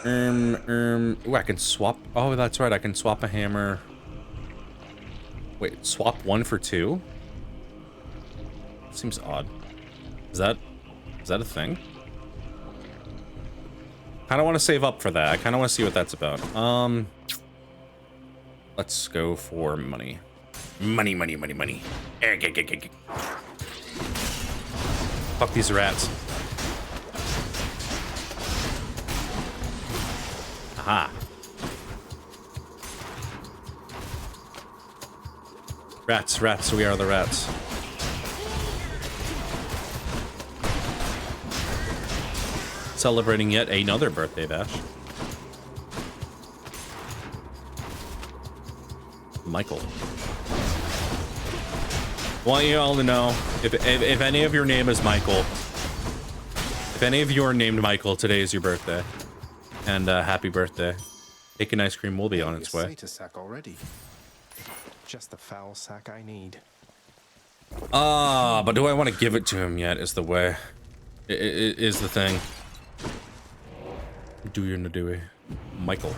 Ooh, I can swap. Oh, that's right. I can swap a hammer. Wait, swap 1 for 2? Seems odd. Is that a thing? Kind of want to save up for that. I kind of want to see what that's about. Let's go for money. Money. Fuck these rats. Aha. Rats, rats, we are the rats. Celebrating yet another birthday bash. Michael. I want you all to know, if any of your name is Michael, if any of you are named Michael, today is your birthday. And happy birthday. Cake and ice cream will be on its way. Sack already. Just the foul sack I need. But do I want to give it to him yet is the way. Is the thing. Do you know do Michael.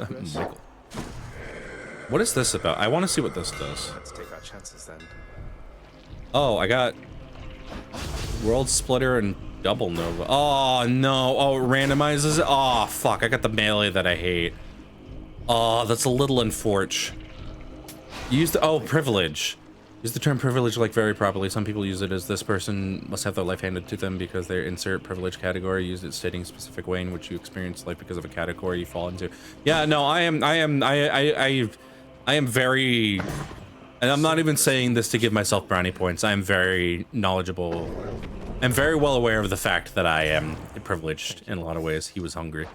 Michael. What is this about? I want to see what this does. Let's take our chances then. Oh, I got World Splitter and Double Nova. Oh, no. Oh, it randomizes it? Oh, fuck. I got the melee that I hate. Oh, that's a little unfortunate. Use the... Oh, privilege. Use the term privilege like very properly. Some people use it as this person must have their life handed to them because they insert privilege category. Use it stating a specific way in which you experience life because of a category you fall into. Yeah, no, I am very... And I'm not even saying this to give myself brownie points. I am very knowledgeable. I'm very well aware of the fact that I am privileged in a lot of ways. He was hungry.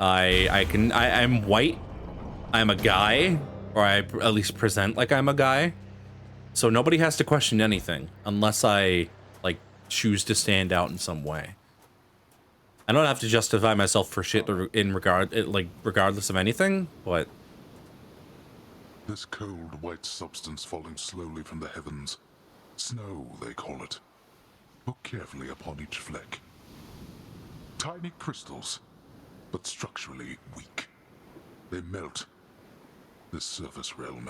I'm white. I'm a guy, or I at least present like I'm a guy. So nobody has to question anything unless I like choose to stand out in some way. I don't have to justify myself for shit in regardless of anything, but this cold, white substance falling slowly from the heavens. Snow, they call it. Look carefully upon each fleck. Tiny crystals, but structurally weak. They melt. This surface realm,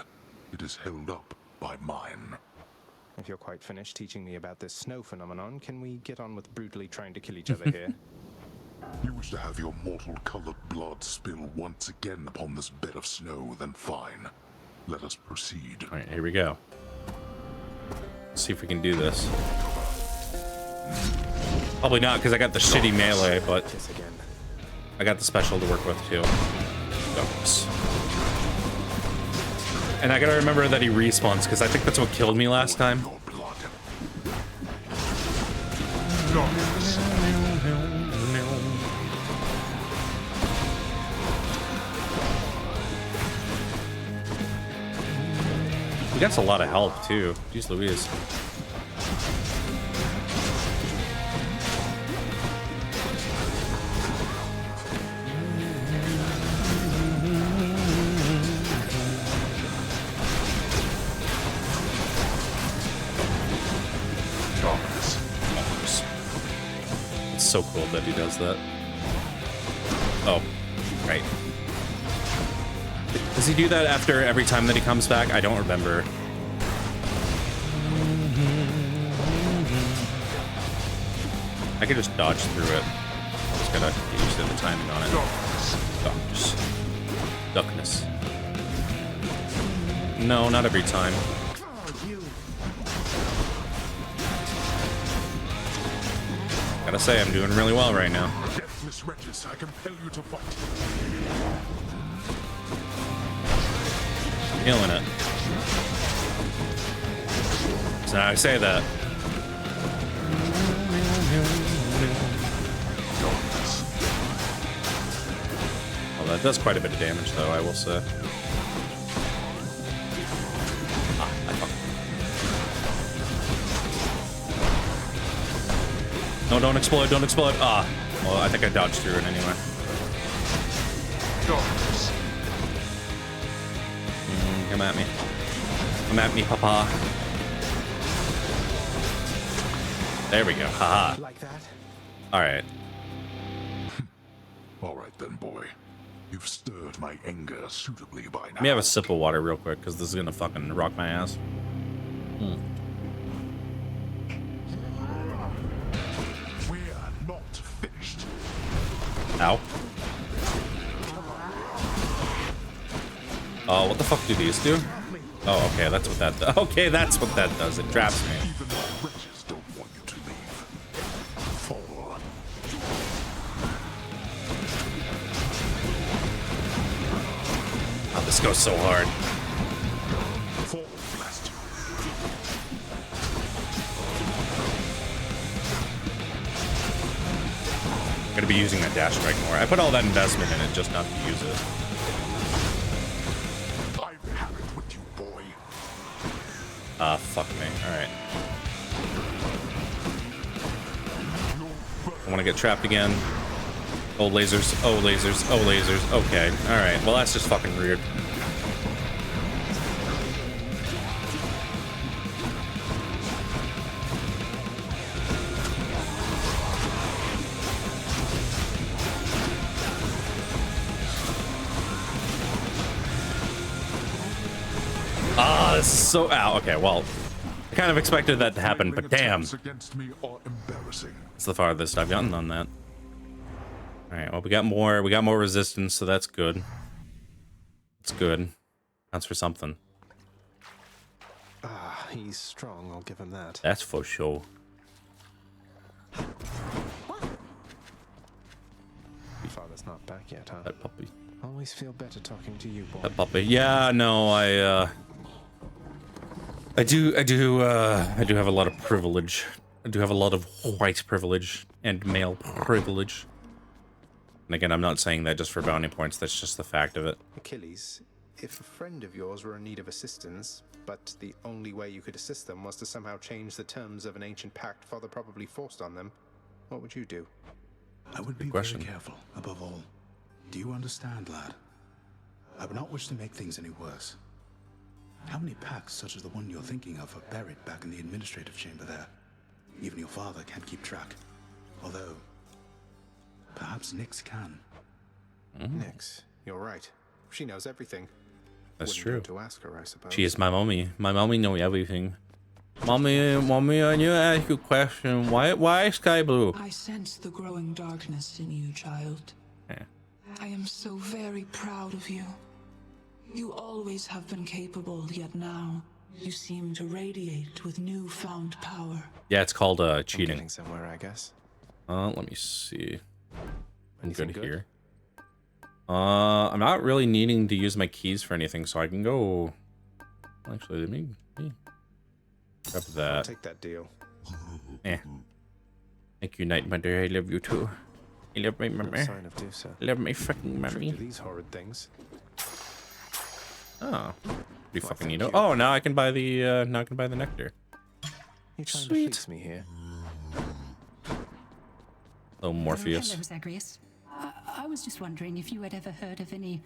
it is held up by mine. If you're quite finished teaching me about this snow phenomenon, can we get on with brutally trying to kill each other here? You wish to have your mortal-colored blood spill once again upon this bed of snow, then fine. Let us proceed. all right, here we go. Let's see if we can do this. Probably not because I got the shitty melee, but I got the special to work with too. Oops. And I gotta remember that he respawns because I think that's what killed me last time. Your blood. He gets a lot of health too. Jeez Louise. It's so cool that he does that. Oh, right. Does he do that after every time that he comes back? I don't remember. I could just dodge through it. I just gotta get used to the timing on it. Dodge. Duckness. No, not every time. Gotta say, I'm doing really well right now. Deathless wretches, I compel you to fight. Killing it. So now I say that. Well, that does quite a bit of damage, though, I will say. Ah, I fucked. No, don't explode, don't explode. Ah, well, I think I dodged through it anyway. Come at me. Come at me, papa. There we go. Haha. Like that? Alright. All right then, boy. You've stirred my anger suitably by now. Let me have a sip of water real quick, because this is gonna fucking rock my ass. We're not finished. Ow. Oh, what the fuck do these do? Oh, okay, that's what that does. Okay, that's what that does. It traps me. Even the wretches don't want you to leave. Fall. Oh, this goes so hard. be using that dash strike more. I put all that investment in it just not to use it. I've had it with you, boy. Fuck me. Alright. I want to get trapped again. Oh, lasers. Oh, lasers. Oh, lasers. Okay. Alright. Well, that's just fucking weird. This is so... Ow, okay, well... I kind of expected that to happen, but damn. Against me are embarrassing. It's the farthest I've gotten on that. Alright, well, we got more resistance, so that's good. It's good. Counts for something. Ah, he's strong, I'll give him that. That's for sure. Father's not back yet, huh? That puppy. Always feel better talking to you, boy. That puppy. Yeah, no, I do have a lot of privilege. I do have a lot of white privilege and male privilege. And again, I'm not saying that just for bounty points, that's just the fact of it. Achilles, if a friend of yours were in need of assistance, but the only way you could assist them was to somehow change the terms of an ancient pact Father probably forced on them, what would you do? I would be very careful, above all. Do you understand, lad? I would not wish to make things any worse. How many pacts such as the one you're thinking of are buried back in the administrative chamber there? Even your father can't keep track. Although, perhaps Nyx can. Nyx, you're right. She knows everything. That's Wouldn't true. go to ask her, I suppose. She is my mommy. My mommy know everything. Mommy, I need to ask you a question. Why sky blue? I sense the growing darkness in you, child. Yeah. I am so very proud of you. You always have been capable, yet now you seem to radiate with newfound power. Yeah, it's called I'm cheating. getting somewhere, I guess. Let me see. I'm Anything good good? here. I'm not really needing to use my keys for anything, so I can go. Actually, let me grab I'll that. take that deal. Thank you, Night Mother. I love you too. I love my No mommy. sign of Dusa. I love my fucking Trick mommy. to these horrid things. Oh, pretty fucking thank neato. you. Oh, now I can buy the nectar. You trying Sweet. to fleece me here? Oh, Morpheus. Hello, Zagreus. I was just wondering if you had ever heard of any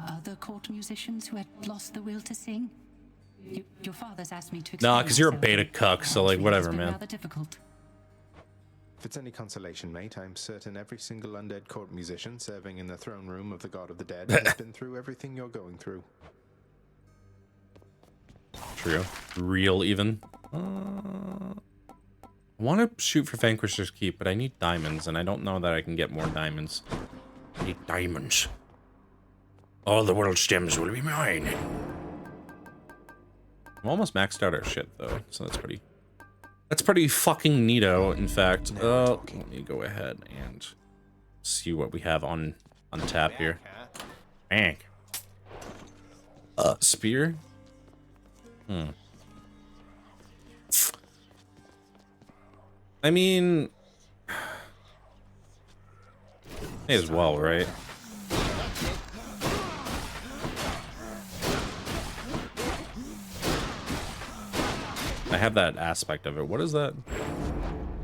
other court musicians who had lost the will to sing. Your father's asked me to. Nah, because you're a explain beta myself. cuck, so like whatever, It's been man. rather difficult. If it's any consolation, mate, I'm certain every single undead court musician serving in the throne room of the God of the Dead has been through everything you're going through. True. Real even. I want to shoot for Vanquisher's Keep, but I need diamonds, and I don't know that I can get more diamonds. I need diamonds. All the world's gems will be mine. I'm almost maxed out our shit, though, so that's pretty fucking neato, in fact. Let me go ahead and see what we have on tap here. Bank. Spear? I mean, may as well, right? I have that aspect of it. What is that?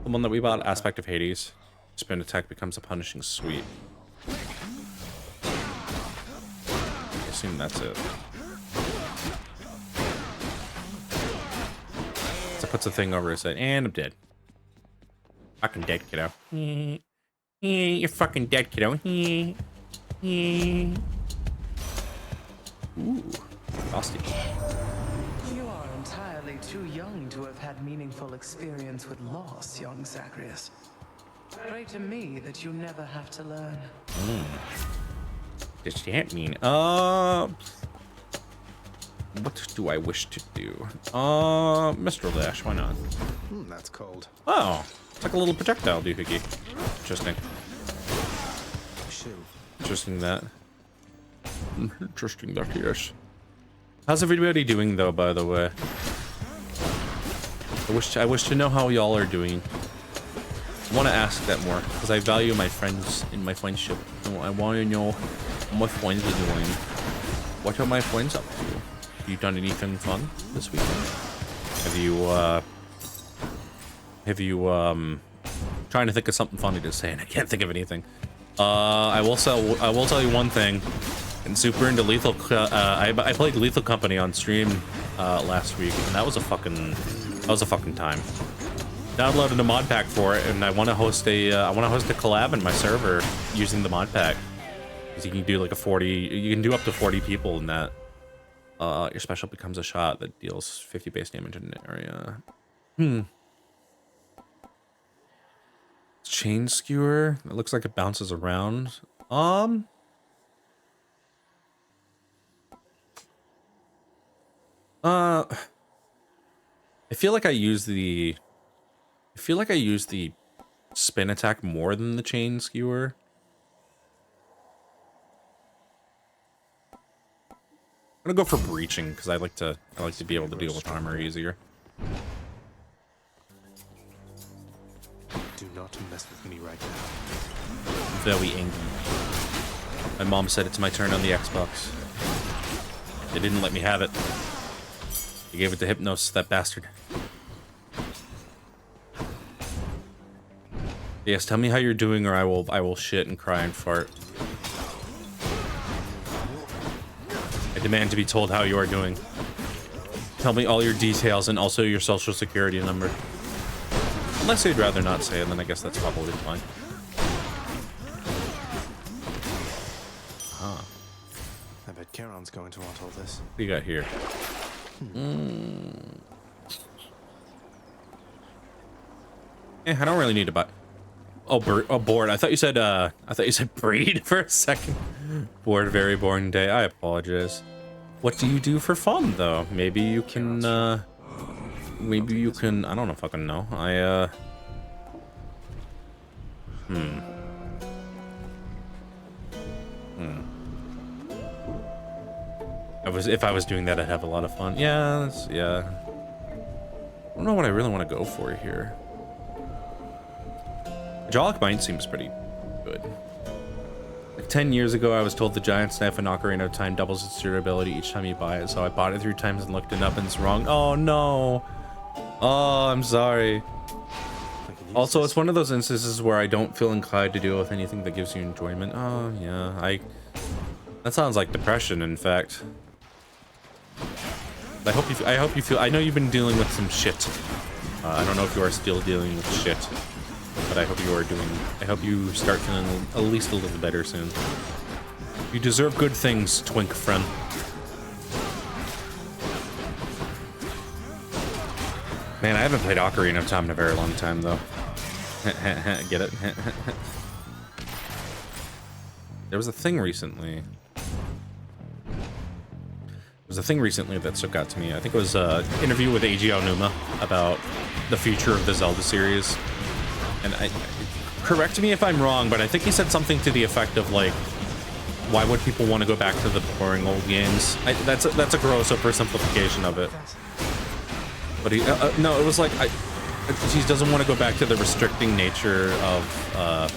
The one that we bought? Aspect of Hades. Spin attack becomes a punishing sweep. I assume that's it. So it puts a thing over his head, and I'm dead. Fucking dead, kiddo. You're fucking dead, kiddo. Ooh, frosty. You are entirely too young to have had meaningful experience with loss, young Zagreus. Pray to me that you never have to learn. Does that mean? What do I wish to do? Mistral Dash, why not? That's cold. Oh, it's like a little projectile doohickey. Interesting. Shoo. Interesting that. Interesting that, yes. How's everybody doing, though, by the way? I wish to know how y'all are doing. want to ask that more because I value my friends in my friendship. I want to know what my friends are doing. What are my friends up to? Have you done anything fun this weekend? Have you trying to think of something funny to say and I can't think of anything. I will tell you one thing. I'm super into Lethal. I played Lethal Company on stream last week, and that was a fucking time. Downloaded a mod pack for it, and I want to host a collab in my server using the mod pack. Because you can do like you can do up to 40 people in that. Your special becomes a shot that deals 50 base damage in an area. Chain skewer. It looks like it bounces around. I feel like I use the spin attack more than the chain skewer. I'm gonna go for breaching because I like to be able to deal with armor easier. Do not mess with me right now. Very angry. My mom said it's my turn on the Xbox. They didn't let me have it. They gave it to Hypnos, that bastard. Yes, tell me how you're doing or I will shit and cry and fart. I demand to be told how you are doing. Tell me all your details and also your social security number. Unless you'd rather not say it, then I guess that's probably fine. Ah. I bet Charon's going to want all this. What do you got here? I don't really need to buy. Oh, bored. I thought you said breed for a second. Bored, very boring day. I apologize. What do you do for fun though? Maybe you can I don't know, fucking know. If I was doing that, I'd have a lot of fun. Yeah. I don't know what I really want to go for here. Jolic Mine seems pretty good. Like 10 years ago, I was told the Giant Knife in Ocarina of Time doubles its durability each time you buy it, so I bought it 3 times and looked it up and it's wrong. Oh no! Oh, I'm sorry. Also, it's one of those instances where I don't feel inclined to deal with anything that gives you enjoyment. Oh, yeah, that sounds like depression, in fact. I hope you feel. I know you've been dealing with some shit. I don't know if you are still dealing with shit, but I hope you are doing. I hope you start feeling at least a little better soon. You deserve good things, twink friend. Man, I haven't played Ocarina of Time in a very long time, though. Get it? There was a thing recently. That stuck out to me. I think it was an interview with Eiji Aonuma about the future of the Zelda series. And correct me if I'm wrong, but I think he said something to the effect of like, why would people want to go back to the boring old games? That's a gross oversimplification of it. But no, it was like he doesn't want to go back to the restricting nature of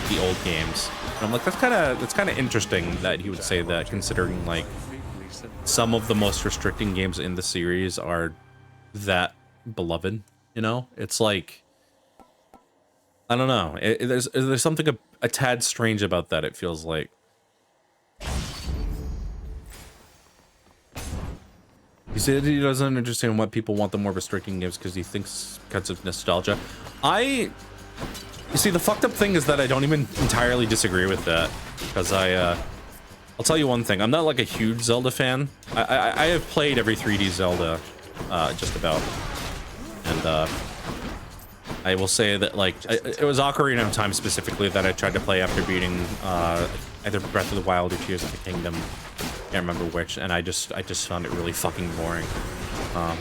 the old games. And I'm like, that's kind of interesting that he would say that, considering like some of the most restricting games in the series are that beloved. You know, it's like, I don't know. There's something a tad strange about that. It feels like. He said he doesn't understand why people want the more restricting games because he thinks because of nostalgia. You see, the fucked up thing is that I don't even entirely disagree with that, because I'll tell you one thing. I'm not like a huge Zelda fan. I have played every 3D Zelda, just about, and I will say that like it was Ocarina of Time specifically that I tried to play after beating either Breath of the Wild or Tears of the Kingdom. Can't remember which, and I just found it really fucking boring.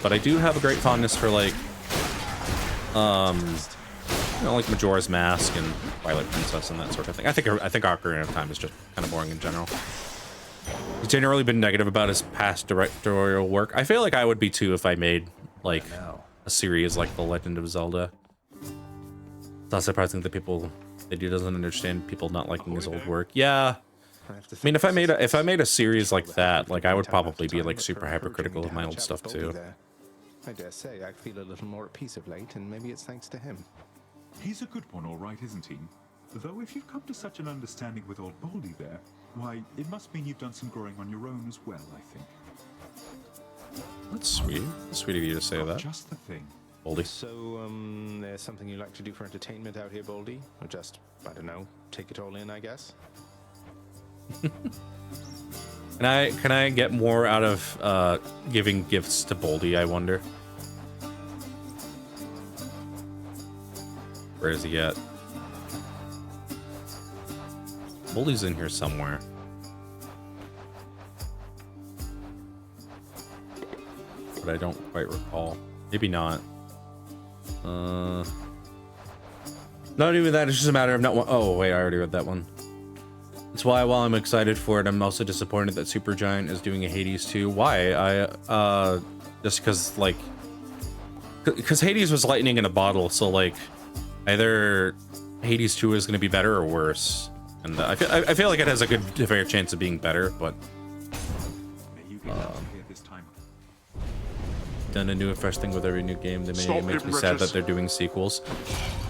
But I do have a great fondness for like, you know, like Majora's Mask and Twilight Princess and that sort of thing. I think Ocarina of Time is just kind of boring in general. He's generally been negative about his past directorial work. I feel like I would be too if I made like a series like The Legend of Zelda. It's not surprising that he doesn't understand people not liking his old work. Yeah. I mean, if I made a series like that, like I would probably be like super hypercritical of my old stuff too. I dare say I feel a little more at peace of late, and maybe it's thanks to him. He's a good one, all right, isn't he? Though if you've come to such an understanding with old Baldy there, why, it must mean you've done some growing on your own as well, I think. That's sweet. That's sweet of you to say that. Just the thing. Baldy. So, there's something you like to do for entertainment out here, Baldy? Or just, I don't know, take it all in, I guess? Can I get more out of giving gifts to Baldy, I wonder? Where is he at? Baldy's in here somewhere. But I don't quite recall. Maybe not. Not even that, it's just a matter of not one. Oh, wait, I already read that one. That's why, while I'm excited for it, I'm also disappointed that Supergiant is doing a Hades 2. Why? Just because, like... Because Hades was lightning in a bottle, so, like, either Hades 2 is going to be better or worse. And I feel like it has a fair chance of being better, but... Done a new and fresh thing with every new game. It makes me sad that they're doing sequels.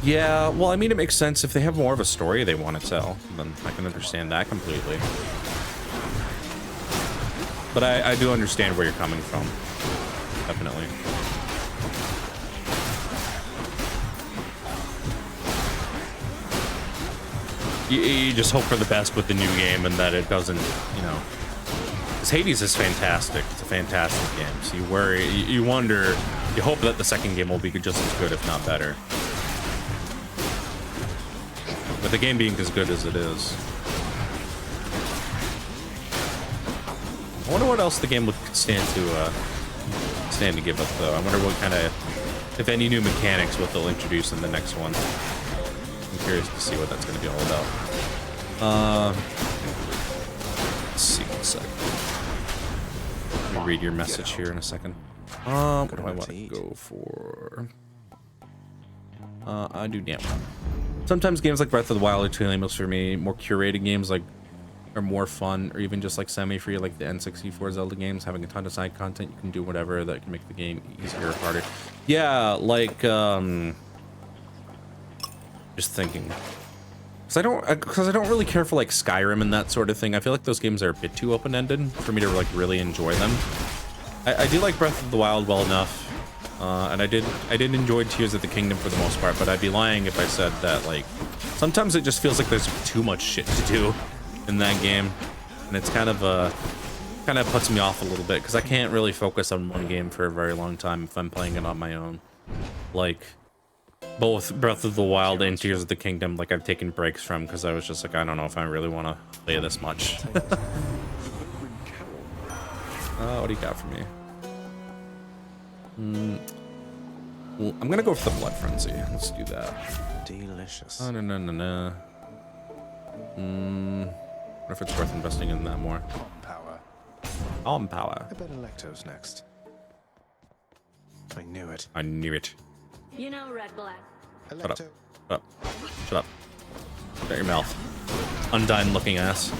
Yeah, well, I mean, it makes sense if they have more of a story they want to tell. Then I can understand that completely. But I do understand where you're coming from. Definitely. You just hope for the best with the new game and that it doesn't, you know... Because Hades is fantastic. It's a fantastic game. So you wonder, you hope that the second game will be just as good, if not better. But the game being as good as it is. I wonder what else the game would stand to give up, though. I wonder what kind of, if any new mechanics, what they'll introduce in the next one. I'm curious to see what that's going to be all about. Let's see one second. Let me read your message here in a second. What do I want to go for? I do damn. Sometimes games like Breath of the Wild are too lame for me. More curated games like are more fun, or even just like semi-free, like the N64 Zelda games, having a ton of side content. You can do whatever that can make the game easier or harder. Yeah, like just thinking. Because I don't really care for like Skyrim and that sort of thing. I feel like those games are a bit too open-ended for me to like really enjoy them. I do like Breath of the Wild well enough, and I did enjoy Tears of the Kingdom for the most part. But I'd be lying if I said that like sometimes it just feels like there's too much shit to do in that game, and it's kind of puts me off a little bit because I can't really focus on one game for a very long time if I'm playing it on my own. Like. Both Breath of the Wild and Tears of the Kingdom, like I've taken breaks from because I was just like, I don't know if I really want to play this much. What do you got for me? Well, I'm gonna go for the Blood Frenzy. Let's do that. Delicious. Oh, no. What if it's worth investing in that more? Power. Calm Power. I bet Electo's next. I knew it. I knew it. You know, Red Black. Shut up. Shut up. Shut up. Shut your mouth. Undyne looking ass.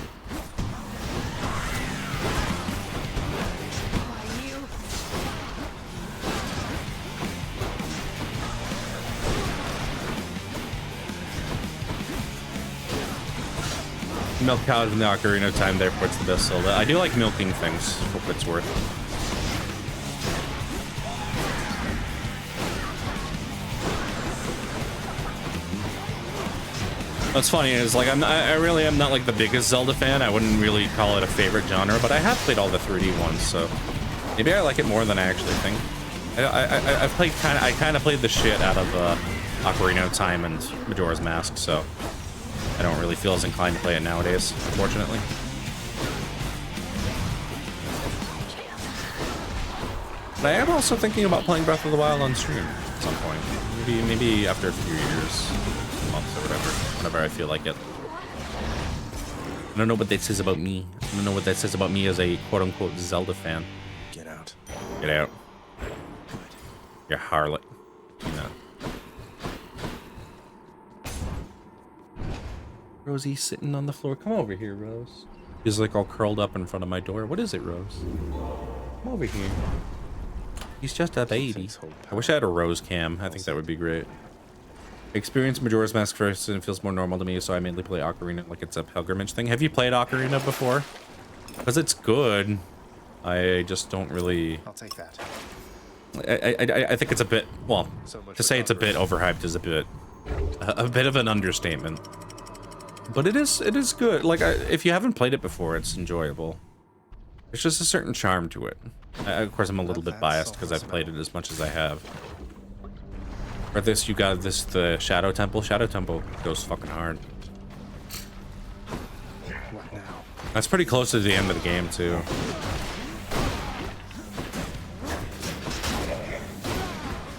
Milk cows in the Ocarina of Time, therefore it's the best Zelda. I do like milking things, for what it's worth. What's funny is like I really am not like the biggest Zelda fan. I wouldn't really call it a favorite genre, but I have played all the 3D ones, so maybe I like it more than I actually think. I played kind of played the shit out of Ocarina of Time and Majora's Mask, so I don't really feel as inclined to play it nowadays, unfortunately. But I am also thinking about playing Breath of the Wild on stream at some point. Maybe after a few years, months or whatever, whenever I feel like it. I don't know what that says about me. I don't know what that says about me as a quote-unquote Zelda fan. Get out. Get out. You harlot. You know. Rosie's sitting on the floor. Come over here, Rose. She's like all curled up in front of my door. What is it, Rose? Come over here. He's just a baby. I wish I had a Rose cam. I think that would be great. Experience Majora's Mask first and it feels more normal to me, so I mainly play Ocarina like it's a pilgrimage thing. Have you played Ocarina before? Because it's good. I just don't really... I'll take that. I think it's a bit... Well, to say it's a bit overhyped is a bit of an understatement. But it is good. Like, if you haven't played it before, it's enjoyable. There's just a certain charm to it. Of course, I'm a little bit biased because I've played it as much as I have. For this, you got the Shadow Temple. Shadow Temple goes fucking hard. What now? That's pretty close to the end of the game, too.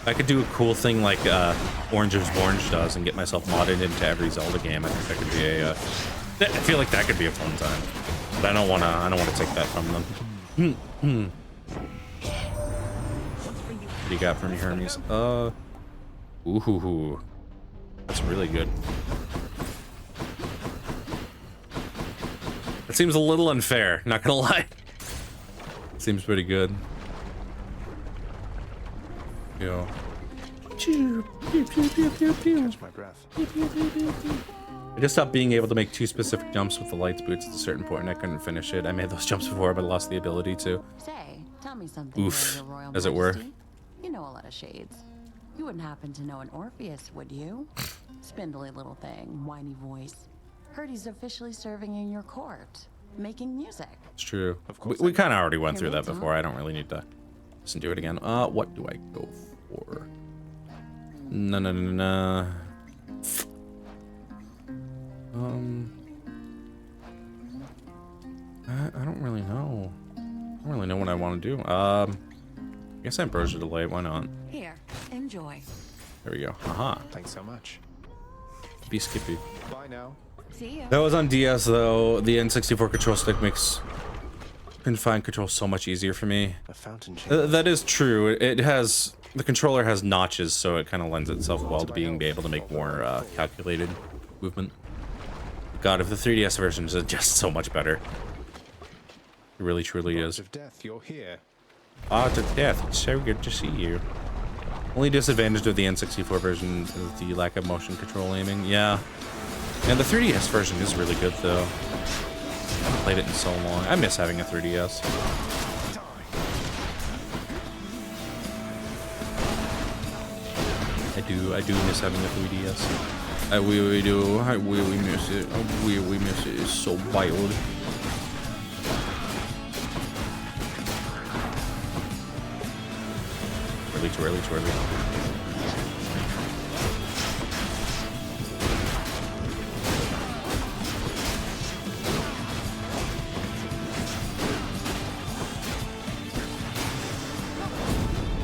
I could do a cool thing like Orange is Orange does and get myself modded into every Zelda game. I think that could be a... I feel like that could be a fun time. But I don't wanna take that from them. What do you got for me, Hermes? Ooh, that's really good. That seems a little unfair, not gonna lie. Seems pretty good. Yo. Catch my breath. I just stopped being able to make 2 specific jumps with the lights boots at a certain point and I couldn't finish it. I made those jumps before, but I lost the ability to. Say, tell me something. Oof, Your Royal as it were. Majesty. You know a lot of shades. You wouldn't happen to know an Orpheus, would you? Spindly little thing, whiny voice. Heard he's officially serving in your court, making music. It's true. Of course We kind of already went through Here that we go. before. I don't really need to listen to it again. What do I go for? No. I don't really know. I don't really know what I want to do. I guess Ambrosia Delay. Why not? Here, enjoy. There we go. Aha. Thanks so much. Be skippy. Bye now. See ya. That was on DS though. The N64 control stick makes confined control so much easier for me. A fountain change. That is true. It has the controller has notches, so it kind of lends itself well to being able to make more calculated movement. God, if the 3DS version is just so much better. It really truly is. Of death, you're here. Ah, to death. It's so good to see you. Only disadvantage of the N64 version is the lack of motion control aiming. Yeah. And the 3DS version is really good, though. I haven't played it in so long. I miss having a 3DS. I do miss having a 3DS. I really do. I really miss it. I really miss it. It's so wild. Too early.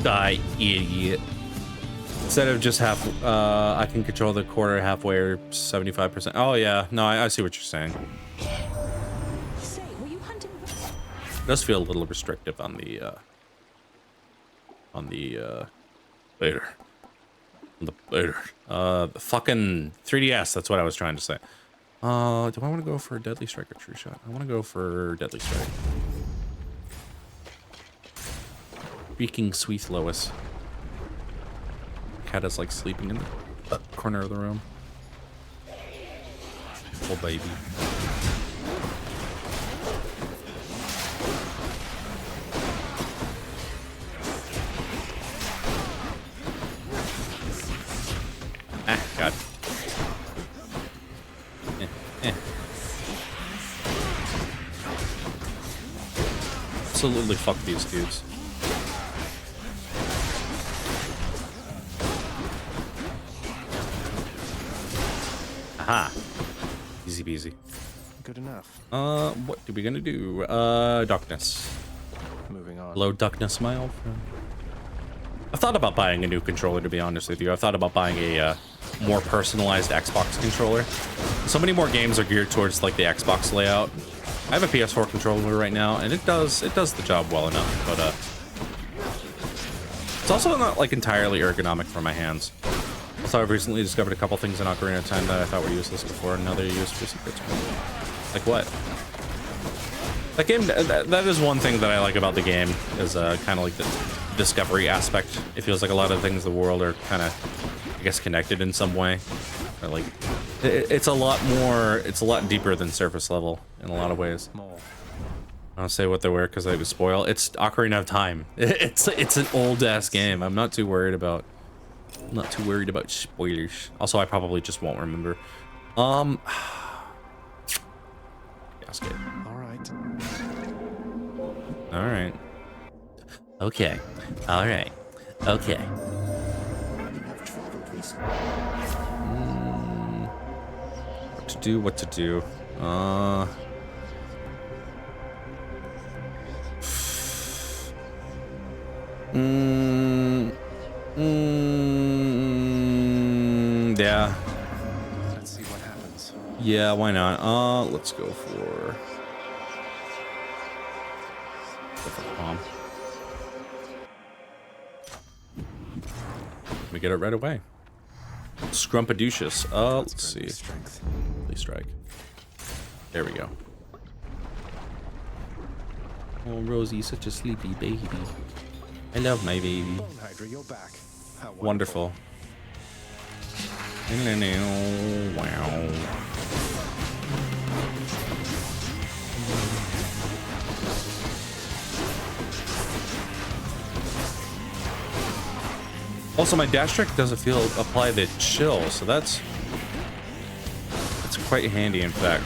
Die, idiot. Instead of just half, I can control the quarter, halfway, or 75%. Oh, yeah. No, I see what you're saying. Say, were you hunting? It does feel a little restrictive on the, the fucking 3DS. That's what I was trying to say. Do I want to go for Deadly Strike or True Shot? I want to go for Deadly Strike. Speaking sweet Lois. Cat is like sleeping in the corner of the room. Oh baby. Ah, God. Absolutely fuck these dudes. Aha. Easy peasy. Good enough. What are we gonna do? Darkness. Moving on. Hello, Darkness, my old friend. I've thought about buying a new controller, to be honest with you. I've thought about buying a more personalized Xbox controller. So many more games are geared towards like the Xbox layout. I have a PS4 controller right now, and it does the job well enough, but it's also not like entirely ergonomic for my hands. So I've recently discovered a couple things in Ocarina of Time that I thought were useless before, and now they're used for secrets. Like what? That game, that is one thing that I like about the game, is kind of like the discovery aspect. It feels like a lot of things in the world are kind of, I guess, connected in some way. Or like, it's a lot more, it's a lot deeper than surface level in a lot of ways. I don't say what they were because I would spoil. It's Ocarina of Time. It's an old ass game. I'm not too worried about spoilers. Also, I probably just won't remember. Gasket. All right. Okay. All right. Okay. What to do? What to do? Yeah. Let's see what happens. Yeah, why not? Let's go for bomb. We get it right away. Scrumpadutious. Let's see. Please strike. There we go. Oh, Rosie's such a sleepy baby. I love my baby. Hydra, you're back. How wonderful. Wow. Also, my dash trick doesn't apply the chill, so that's quite handy. In fact,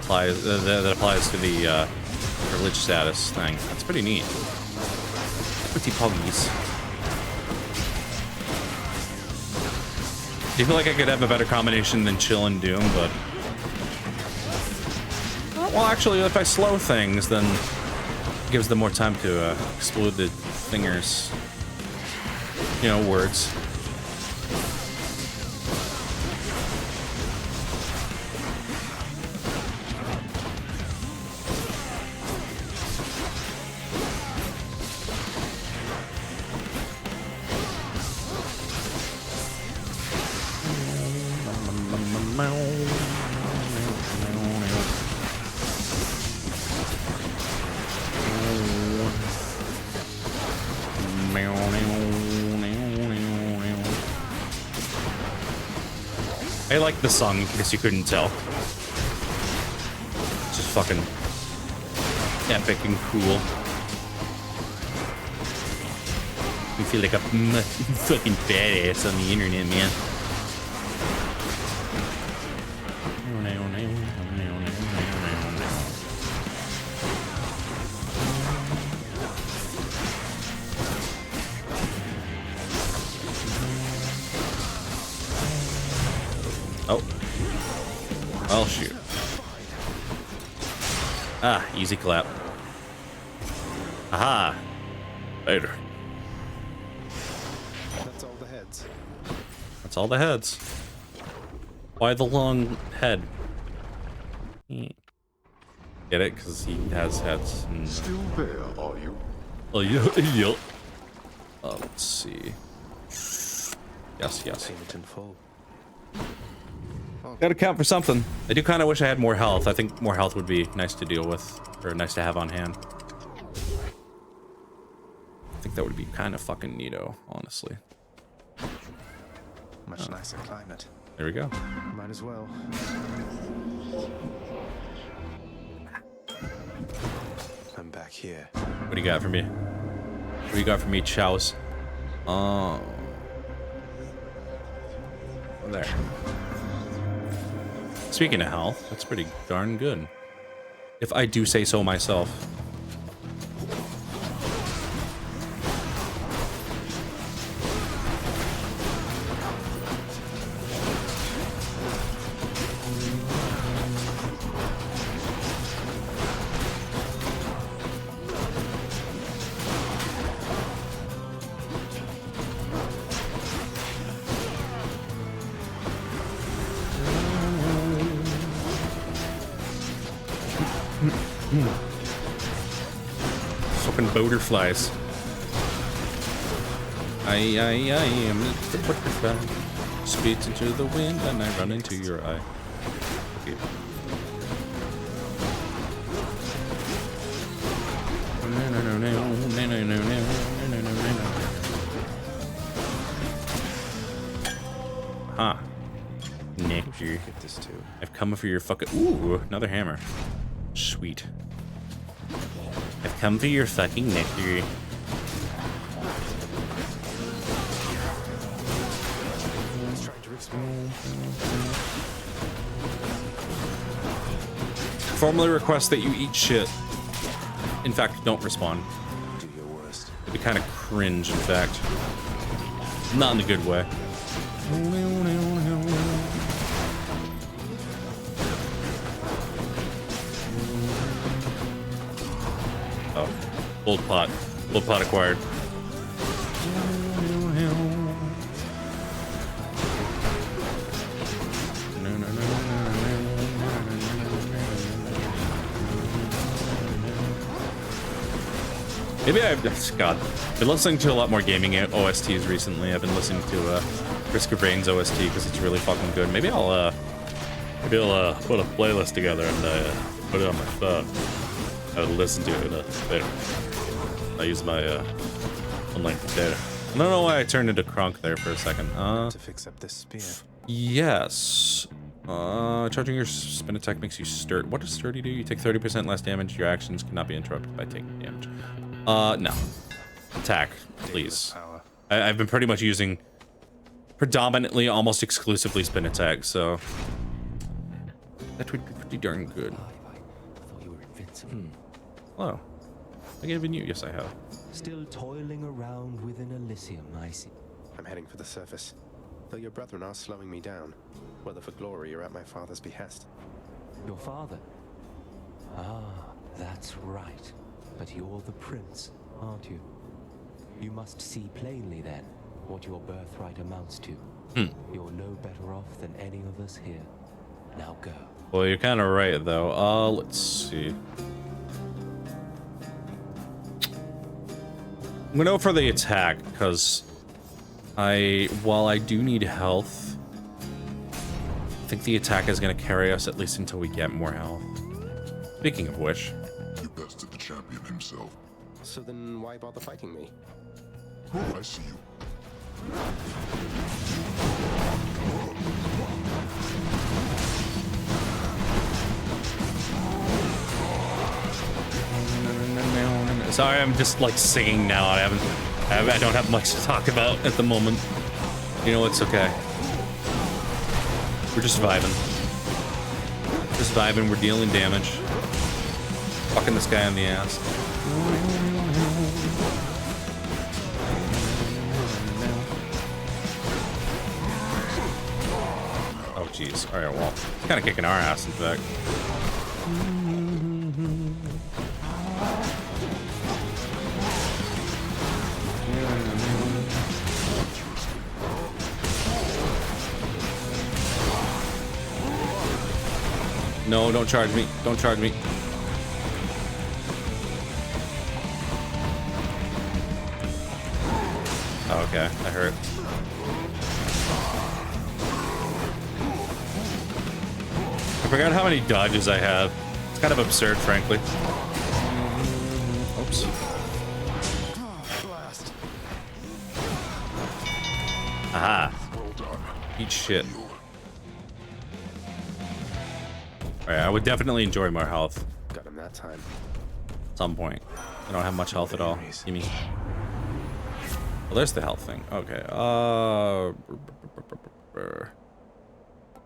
that applies to the privilege status thing. That's pretty neat. Pretty puggies. Do you feel like I could have a better combination than chill and doom? But well, actually, if I slow things, then it gives them more time to explode the fingers. You know, words. I like the song, because you couldn't tell. It's just fucking epic and cool. You feel like a fucking badass on the internet, man. Oh. Well, shoot. Ah, easy clap. Aha. Later. That's all the heads. That's all the heads. Why the long head? Get it? Because he has heads. And... Still there, are you? Oh, yeah, yeah. Let's see. Yes, yes. Payment in full. Gotta count for something. I do kind of wish I had more health. I think more health would be nice to deal with, or nice to have on hand. I think that would be kind of fucking neato, honestly. Much nicer climate. There we go. Might as well. I'm back here. What do you got for me? What do you got for me, Chows? Oh. There. Speaking of health, that's pretty darn good. If I do say so myself. Fucking boulder flies. I am the butterfly. Speeds into the wind and I run into your eye. Okay. Huh. Nectar. I've come for your fucking. Ooh, another hammer. Sweet. I've come for your fucking nectar. Formally request that you eat shit. In fact, don't respond. Do your worst. It'd be kind of cringe, in fact. Not in a good way. Oh, old pot. Old pot acquired. Maybe I've been listening to a lot more gaming OSTs recently. I've been listening to Risk of Rain's OST because it's really fucking good. Maybe I'll put a playlist together and put it on my phone. I would listen to it later. I use my online data. I don't know why I turned into Kronk there for a second. To fix up this spear. Yes. Charging your spin attack makes you sturdy. What does sturdy do? You take 30% less damage. Your actions cannot be interrupted by taking damage. No. Attack, please. I've been pretty much using predominantly, almost exclusively spin attack, so that would be pretty darn good. I thought you were invincible. Hello. I given you. Yes, I have. Still toiling around within Elysium, I see. I'm heading for the surface. Though your brethren are slowing me down, whether for glory or at my father's behest. Your father? Ah, that's right. But you're the prince, aren't you? You must see plainly, then, what your birthright amounts to. You're no better off than any of us here. Now go. Well, you're kind of right, though. Let's see. I'm gonna go for the attack, because while I do need health, I think the attack is gonna carry us at least until we get more health. Speaking of which... You bested the champion himself. So then why bother fighting me? Oh, I see you. Sorry, I'm just like singing now. I don't have much to talk about at the moment. You know, it's okay. We're just vibing. Just vibing, we're dealing damage. Fucking this guy in the ass. Oh jeez. Alright, well, it's kinda kicking our ass in fact. No, don't charge me. Don't charge me. Oh, okay, that hurt. I forgot how many dodges I have. It's kind of absurd, frankly. Oops. Aha. Eat shit. Alright, I would definitely enjoy more health. Got him that time. At some point. I don't have much health at all. Give me. Well, there's the health thing. Okay.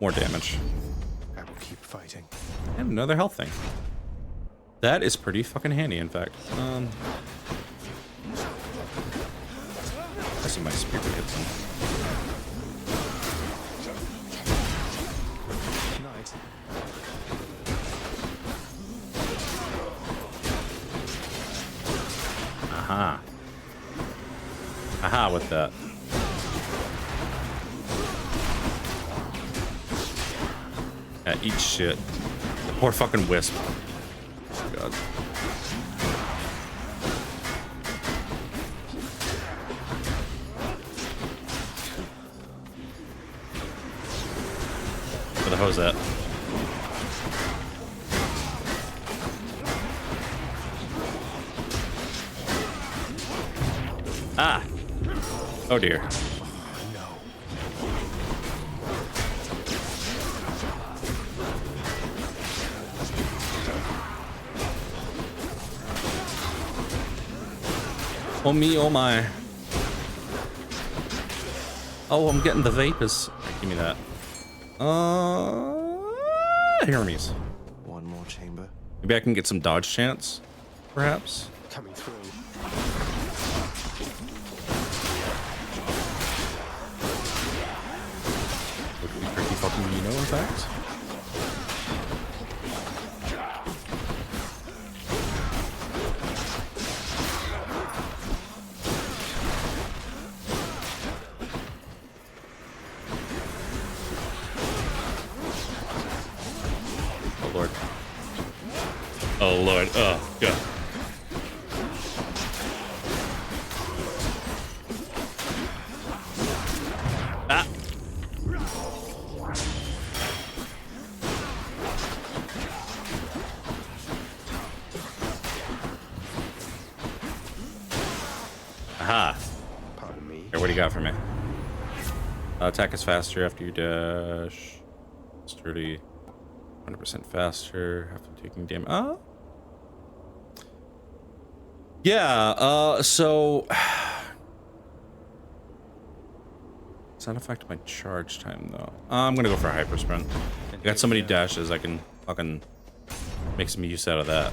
More damage. I will keep fighting. And another health thing. That is pretty fucking handy, in fact. I see my spear hits him. Aha. Aha with that. Yeah, eat shit. The poor fucking wisp. Oh, God. was it. Ah! Oh dear. Oh me, oh my. Oh, I'm getting the vapors. Give me that. Hermes. One more chamber. Maybe I can get some dodge chance, perhaps. Coming through. Would be pretty fucking in fact. Oh lord, oh god. Ah! Aha! Pardon me. Here, what do you got for me? Attack is faster after you dash. Sturdy. 100% faster after taking damage. Yeah, so does that affect my charge time though? I'm gonna go for a hyper sprint. I got so many dashes I can fucking make some use out of that.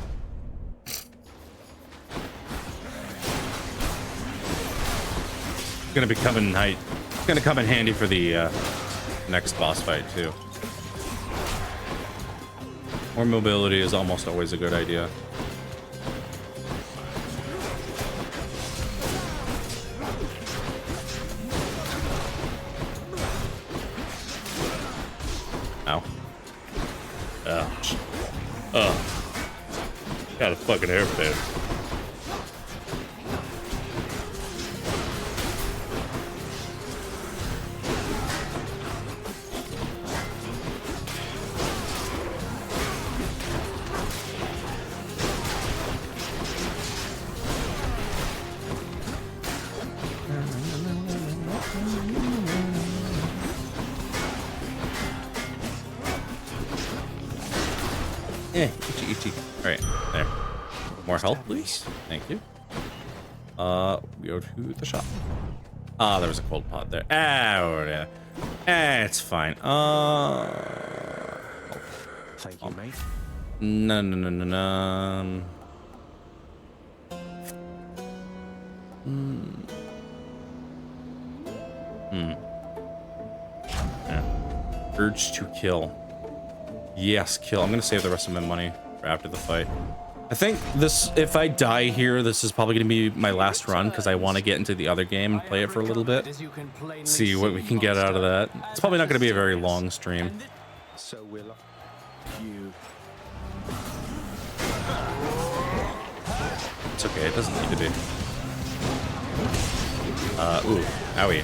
Gonna be coming gonna come in handy for the next boss fight too. More mobility is almost always a good idea. Ow. Ouch. Oh. Got a fucking airplane. Itchy. Alright, there. More health, please. Thank you. We go to the shop. Ah, there was a cold pot there. Oh, yeah. It's fine. Thank you, mate. No. Yeah. Urge to kill. Yes, kill. I'm gonna save the rest of my money for after the fight. I think this, if I die here, this is probably gonna be my last run because I want to get into the other game and play it for a little bit. See what we can get out of that. It's probably not gonna be a very long stream. So will you. It's okay, it doesn't need to be. Ooh, owie.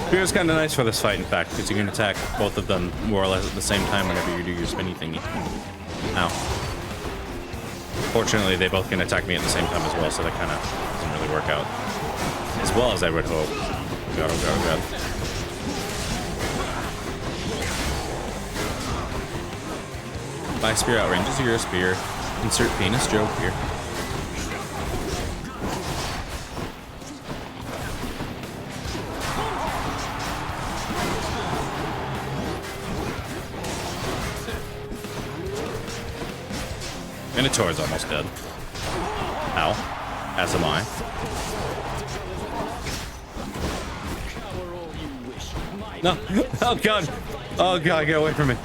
Spear's kind of nice for this fight, in fact, because you can attack both of them more or less at the same time whenever you do your spinny thingy. Ow. Fortunately, they both can attack me at the same time as well, so that kind of doesn't really work out as well as I would hope. Oh god, oh god, oh god. My spear outranges your spear. Insert penis joke here. Minotaur's almost dead. Ow. As am I. No. Oh god. Oh god, get away from me.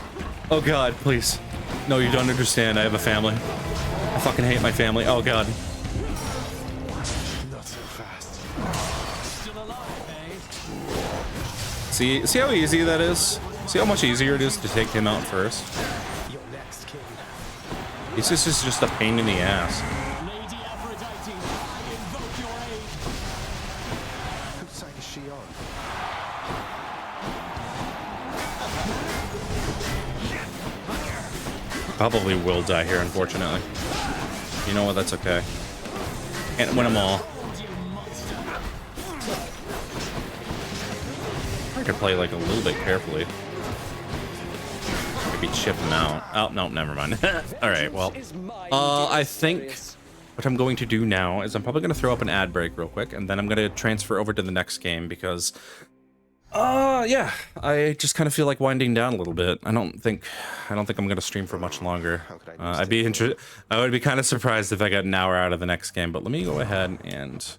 Oh god, please. No, you don't understand. I have a family. I fucking hate my family. Oh god. Not so fast. Still alive, eh? See how easy that is? See how much easier it is to take him out first? You're next, King. This is just a pain in the ass. Lady Aphrodite, I invoke your aid. Whose side is she on? Probably will die here, unfortunately. You know what? That's okay. Can't win them all. I could play like a little bit carefully. Maybe chip him out. Oh, no, never mind. Alright, well. I think what I'm going to do now is I'm probably going to throw up an ad break real quick, and then I'm going to transfer over to the next game because... yeah, I just kind of feel like winding down a little bit. I don't think I'm going to stream for much longer. I would be kind of surprised if I got an hour out of the next game, but let me go ahead and just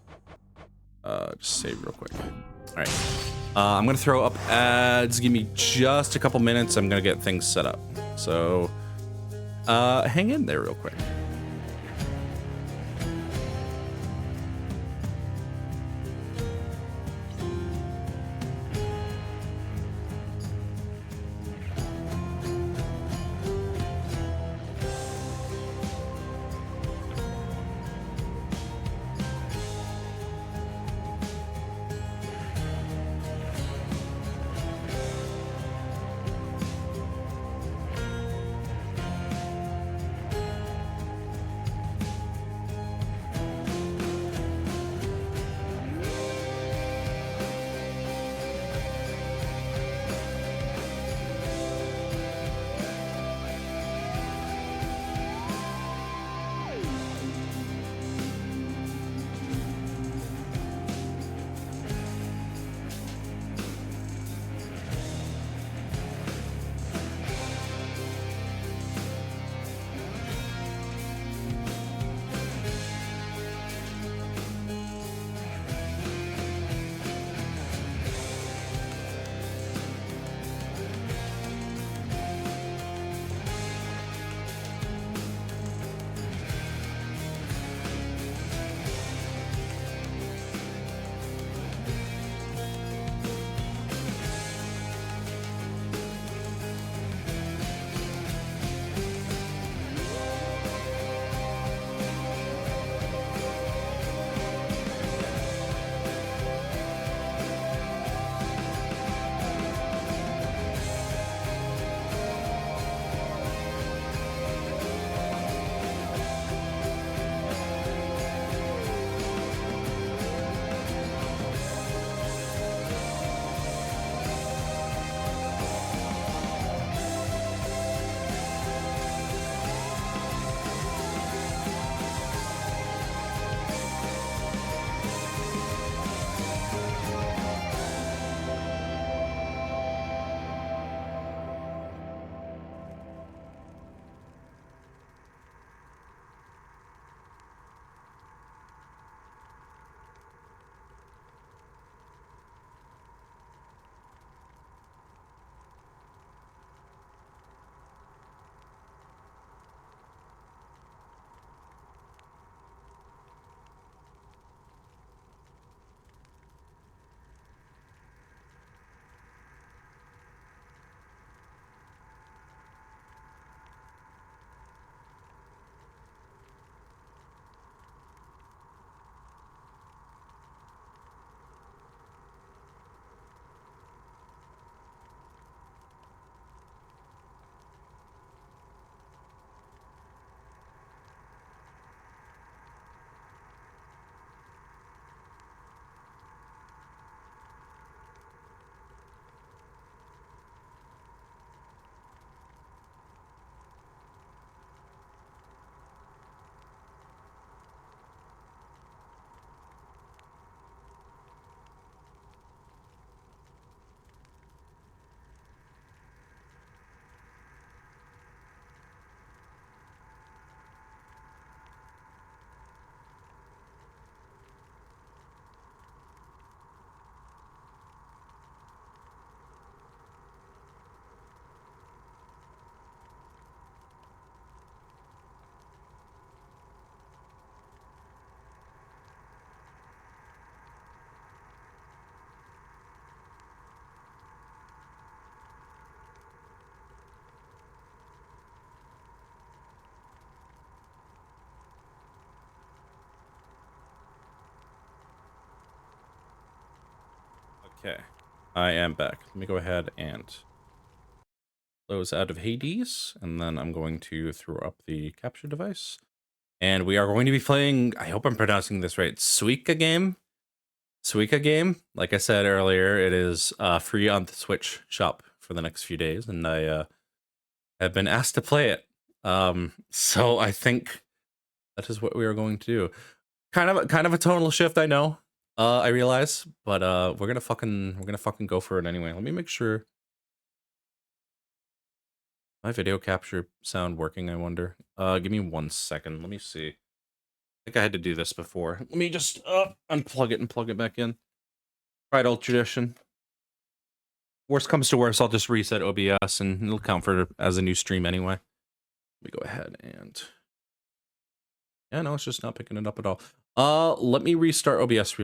save real quick. All right. I'm going to throw up ads. Give me just a couple minutes. I'm going to get things set up. So, hang in there real quick. Okay, I am back. Let me go ahead and close out of Hades, and then I'm going to throw up the capture device. And we are going to be playing, I hope I'm pronouncing this right, Suika game. Like I said earlier, it is free on the Switch shop for the next few days, and I have been asked to play it. So I think that is what we are going to do. Kind of a tonal shift, I know. I realize, but we're gonna fucking go for it anyway. Let me make sure my video capture sound working. I wonder. Give me 1 second. Let me see. I think I had to do this before. Let me just unplug it and plug it back in. Right, old tradition. Worst comes to worst, I'll just reset OBS and it'll count for as a new stream anyway. Let me go ahead and yeah, no, it's just not picking it up at all. Let me restart OBS.